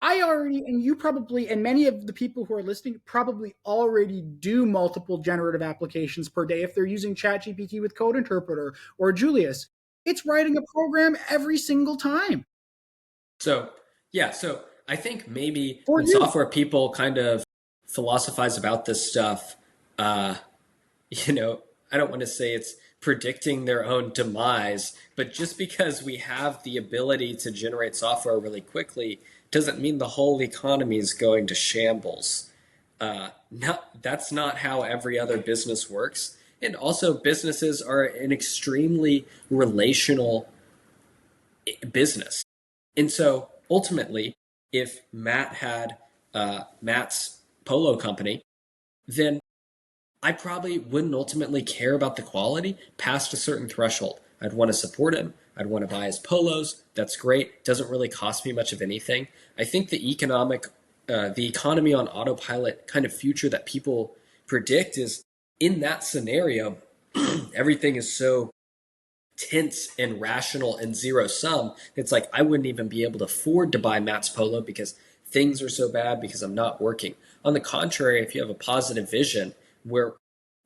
I already, and you probably, and many of the people who are listening probably already do multiple generative applications per day if they're using ChatGPT with Code Interpreter or Julius. It's writing a program every single time So, yeah, so I think maybe for when you. software people kind of philosophize about this stuff, uh, you know, I don't want to say it's predicting their own demise, but just because we have the ability to generate software really quickly doesn't mean the whole economy is going to shambles. That's not how every other business works. And also, businesses are an extremely relational business. And so ultimately, if Matt had Matt's polo company, then I probably wouldn't ultimately care about the quality past a certain threshold. I'd want to support him. I'd want to buy his polos. That's great. Doesn't really cost me much of anything. I think the economy on autopilot kind of future that people predict is, in that scenario, everything is so tense and rational and zero sum. It's like I wouldn't even be able to afford to buy Matt's polo because things are so bad because I'm not working. On the contrary, if you have a positive vision where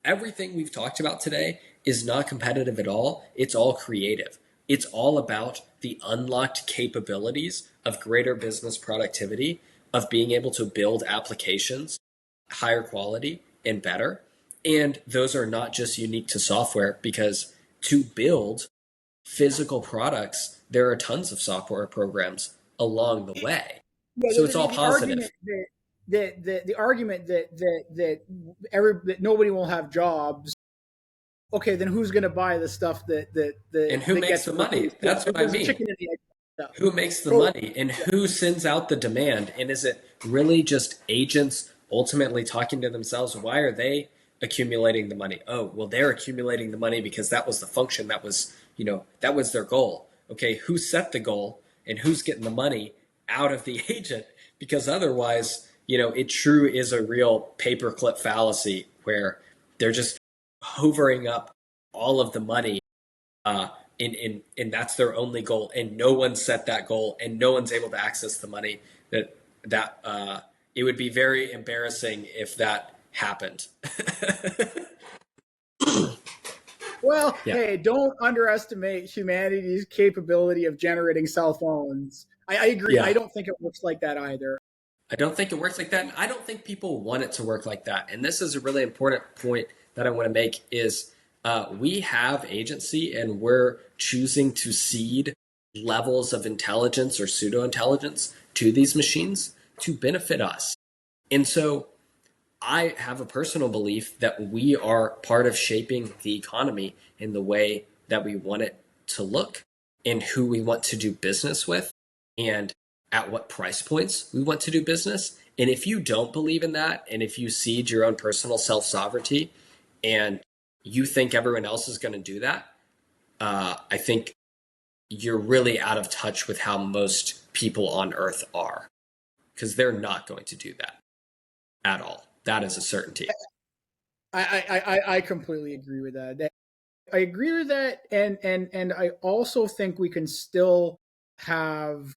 everything we've talked about today is not competitive at all, it's all creative. It's all about the unlocked capabilities of greater business productivity, of being able to build applications higher quality and better. And those are not just unique to software, because to build physical products, there are tons of software programs along the way. Yeah, So it's all the argument positive. the argument that nobody will have jobs. Okay, then who's going to buy the stuff And who that makes gets the money? produced? That's what I There's a mean. chicken and the egg stuff. Who makes the So money and who sends out the demand? And is it really just agents ultimately talking to themselves? Why are they accumulating the money? Oh, well, they're accumulating the money because that was the function, that was, that was their goal. Okay, who set the goal and who's getting the money out of the agent? Because otherwise, it true is a real paperclip fallacy where they're just hovering up all of the money, uh, and that's their only goal, and no one set that goal, and no one's able to access the money. That it would be very embarrassing if that happened. well, Yeah, hey, don't underestimate humanity's capability of generating cell phones. I agree. I yeah. don't think it works like that either. I don't think it works like that, and I don't think people want it to work like that. And this is a really important point that I want to make: is we have agency, and we're choosing to seed levels of intelligence or pseudo intelligence to these machines to benefit us. And so I have a personal belief that we are part of shaping the economy in the way that we want it to look, and who we want to do business with, and at what price points we want to do business. And if you don't believe in that, and if you cede your own personal self sovereignty, and you think everyone else is going to do that, I think you're really out of touch with how most people on earth are, because they're not going to do that at all. That is a certainty. I completely agree with that. I agree with that, and I also think we can still have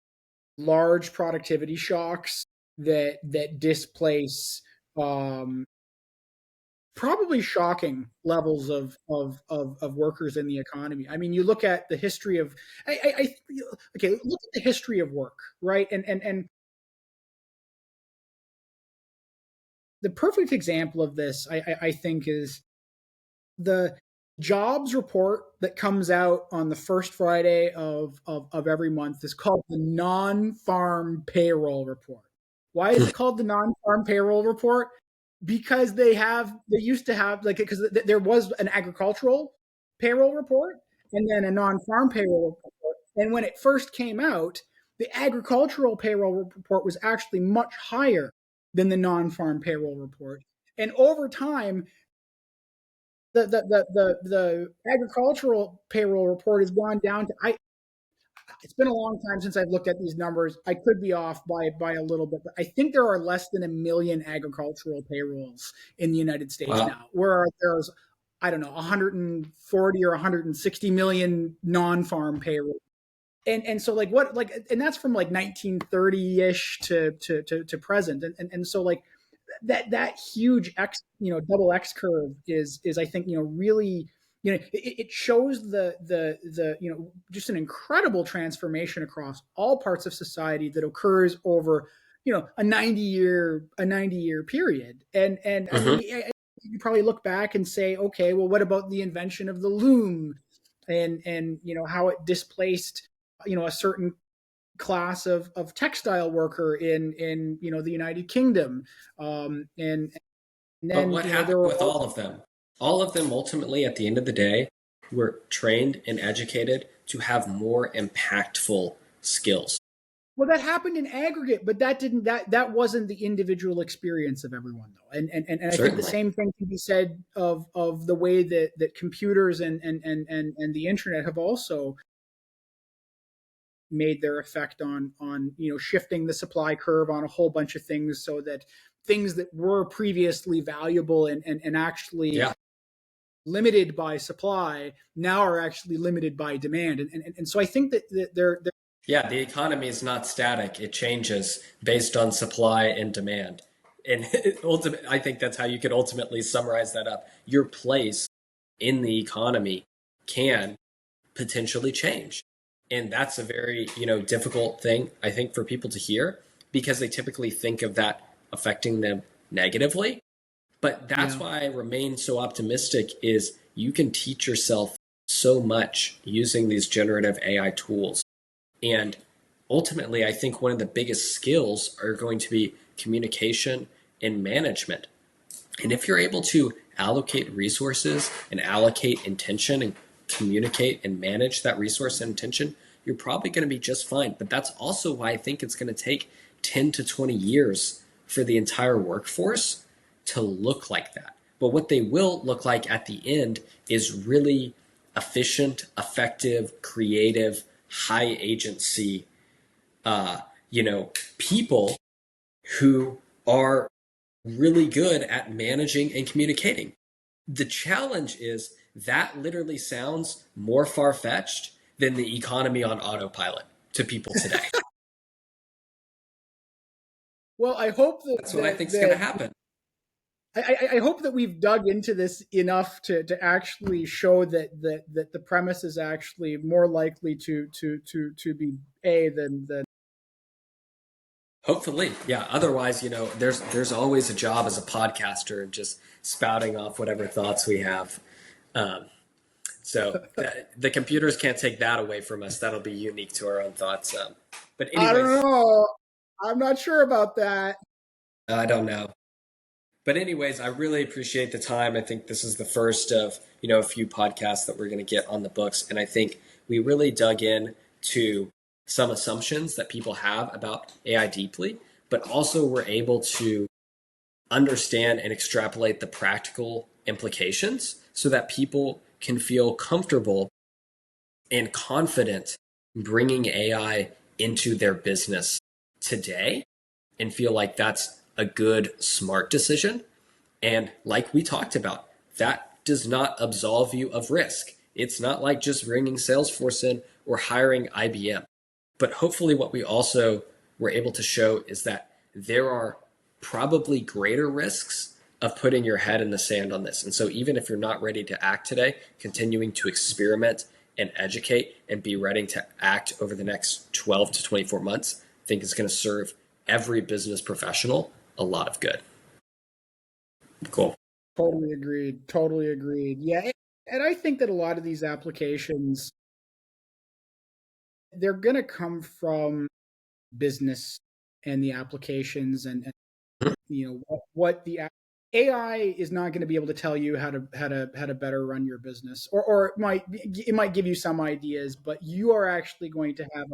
large productivity shocks that displace um, probably shocking levels of workers in the economy. I mean, you look at the history of I okay, look at the history of work, right? And the perfect example of this, I think, is the jobs report that comes out on the first Friday of every month is called the non-farm payroll report. Why is it called the non-farm payroll report? Because they used to have, like, because there was an agricultural payroll report and then a non-farm payroll report. And when it first came out, the agricultural payroll report was actually much higher than the non-farm payroll report. And over time, the agricultural payroll report has gone down to I. It's been a long time since I've looked at these numbers. I could be off by a little bit, but I think there are less than 1 million agricultural payrolls in the United States Wow. now. Where there's, I don't know, 140 or 160 million non-farm payroll. And so, like, what, like, and that's from like 1930-ish to present. And so, like, that huge double X curve is, I think, really, it shows the just an incredible transformation across all parts of society that occurs over a 90-year period. And I mean, Hmm. you probably look back and say, okay, well, what about the invention of the loom, and how it displaced a certain class of textile worker in the United Kingdom, and But then what there happened were with all of them? All of them ultimately, at the end of the day, were trained and educated to have more impactful skills. well, that happened in aggregate, but that wasn't the individual experience of everyone, though. And I think the Certainly. same thing can be said of the way that computers and the internet have also made their effect on shifting the supply curve on a whole bunch of things, so that things that were previously valuable and actually Yeah. limited by supply now are actually limited by demand. And so I think that they're Yeah, the economy is not static. It changes based on supply and demand. And I think that's how you could ultimately summarize that up. Your place in the economy can potentially change. And that's a very, difficult thing, I think, for people to hear, because they typically think of that affecting them negatively. But that's Yeah. why I remain so optimistic is you can teach yourself so much using these generative AI tools. And ultimately, I think one of the biggest skills are going to be communication and management. And if you're able to allocate resources and allocate intention and communicate and manage that resource and intention, you're probably going to be just fine. But that's also why I think it's going to take 10 to 20 years for the entire workforce to look like that. But what they will look like at the end is really efficient, effective, creative, high agency, people who are really good at managing and communicating. The challenge is that literally sounds more far fetched than the economy on autopilot to people today. Well, I hope that That's what I think is going to happen. I hope that we've dug into this enough to actually show that the premise is actually more likely to be A than. Hopefully, yeah. Otherwise, there's always a job as a podcaster and just spouting off whatever thoughts we have. Um, the computers can't take that away from us. That'll be unique to our own thoughts. But I don't anyways, know. I'm not sure about that. I don't know. But anyways, I really appreciate the time. I think this is the first of, a few podcasts that we're going to get on the books. And I think we really dug in to some assumptions that people have about AI deeply, but also we're able to understand and extrapolate the practical implications so that people can feel comfortable and confident bringing AI into their business today and feel like that's a good, smart decision. And like we talked about, that does not absolve you of risk. It's not like just bringing Salesforce in or hiring IBM. But hopefully, what we also were able to show is that there are probably greater risks of putting your head in the sand on this. And so, even if you're not ready to act today, continuing to experiment and educate and be ready to act over the next 12 to 24 months, I think is going to serve every business professional a lot of good. Cool. Totally agreed. Totally agreed. Yeah. And I think that a lot of these applications, they're going to come from business and the applications and what the AI is not going to be able to tell you how to better run your business, or it might give you some ideas, but you are actually going to have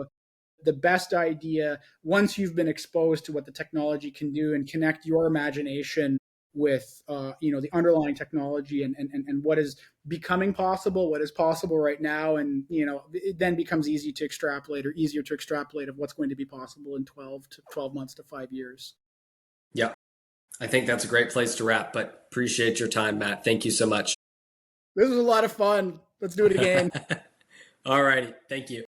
the best idea once you've been exposed to what the technology can do and connect your imagination with the underlying technology and what is becoming possible, what is possible right now, and it then becomes easier to extrapolate of what's going to be possible in 12 months to 5 years. Yeah, I think that's a great place to wrap, but appreciate your time, Matt. Thank you so much. This was a lot of fun. Let's do it again. All righty. Thank you.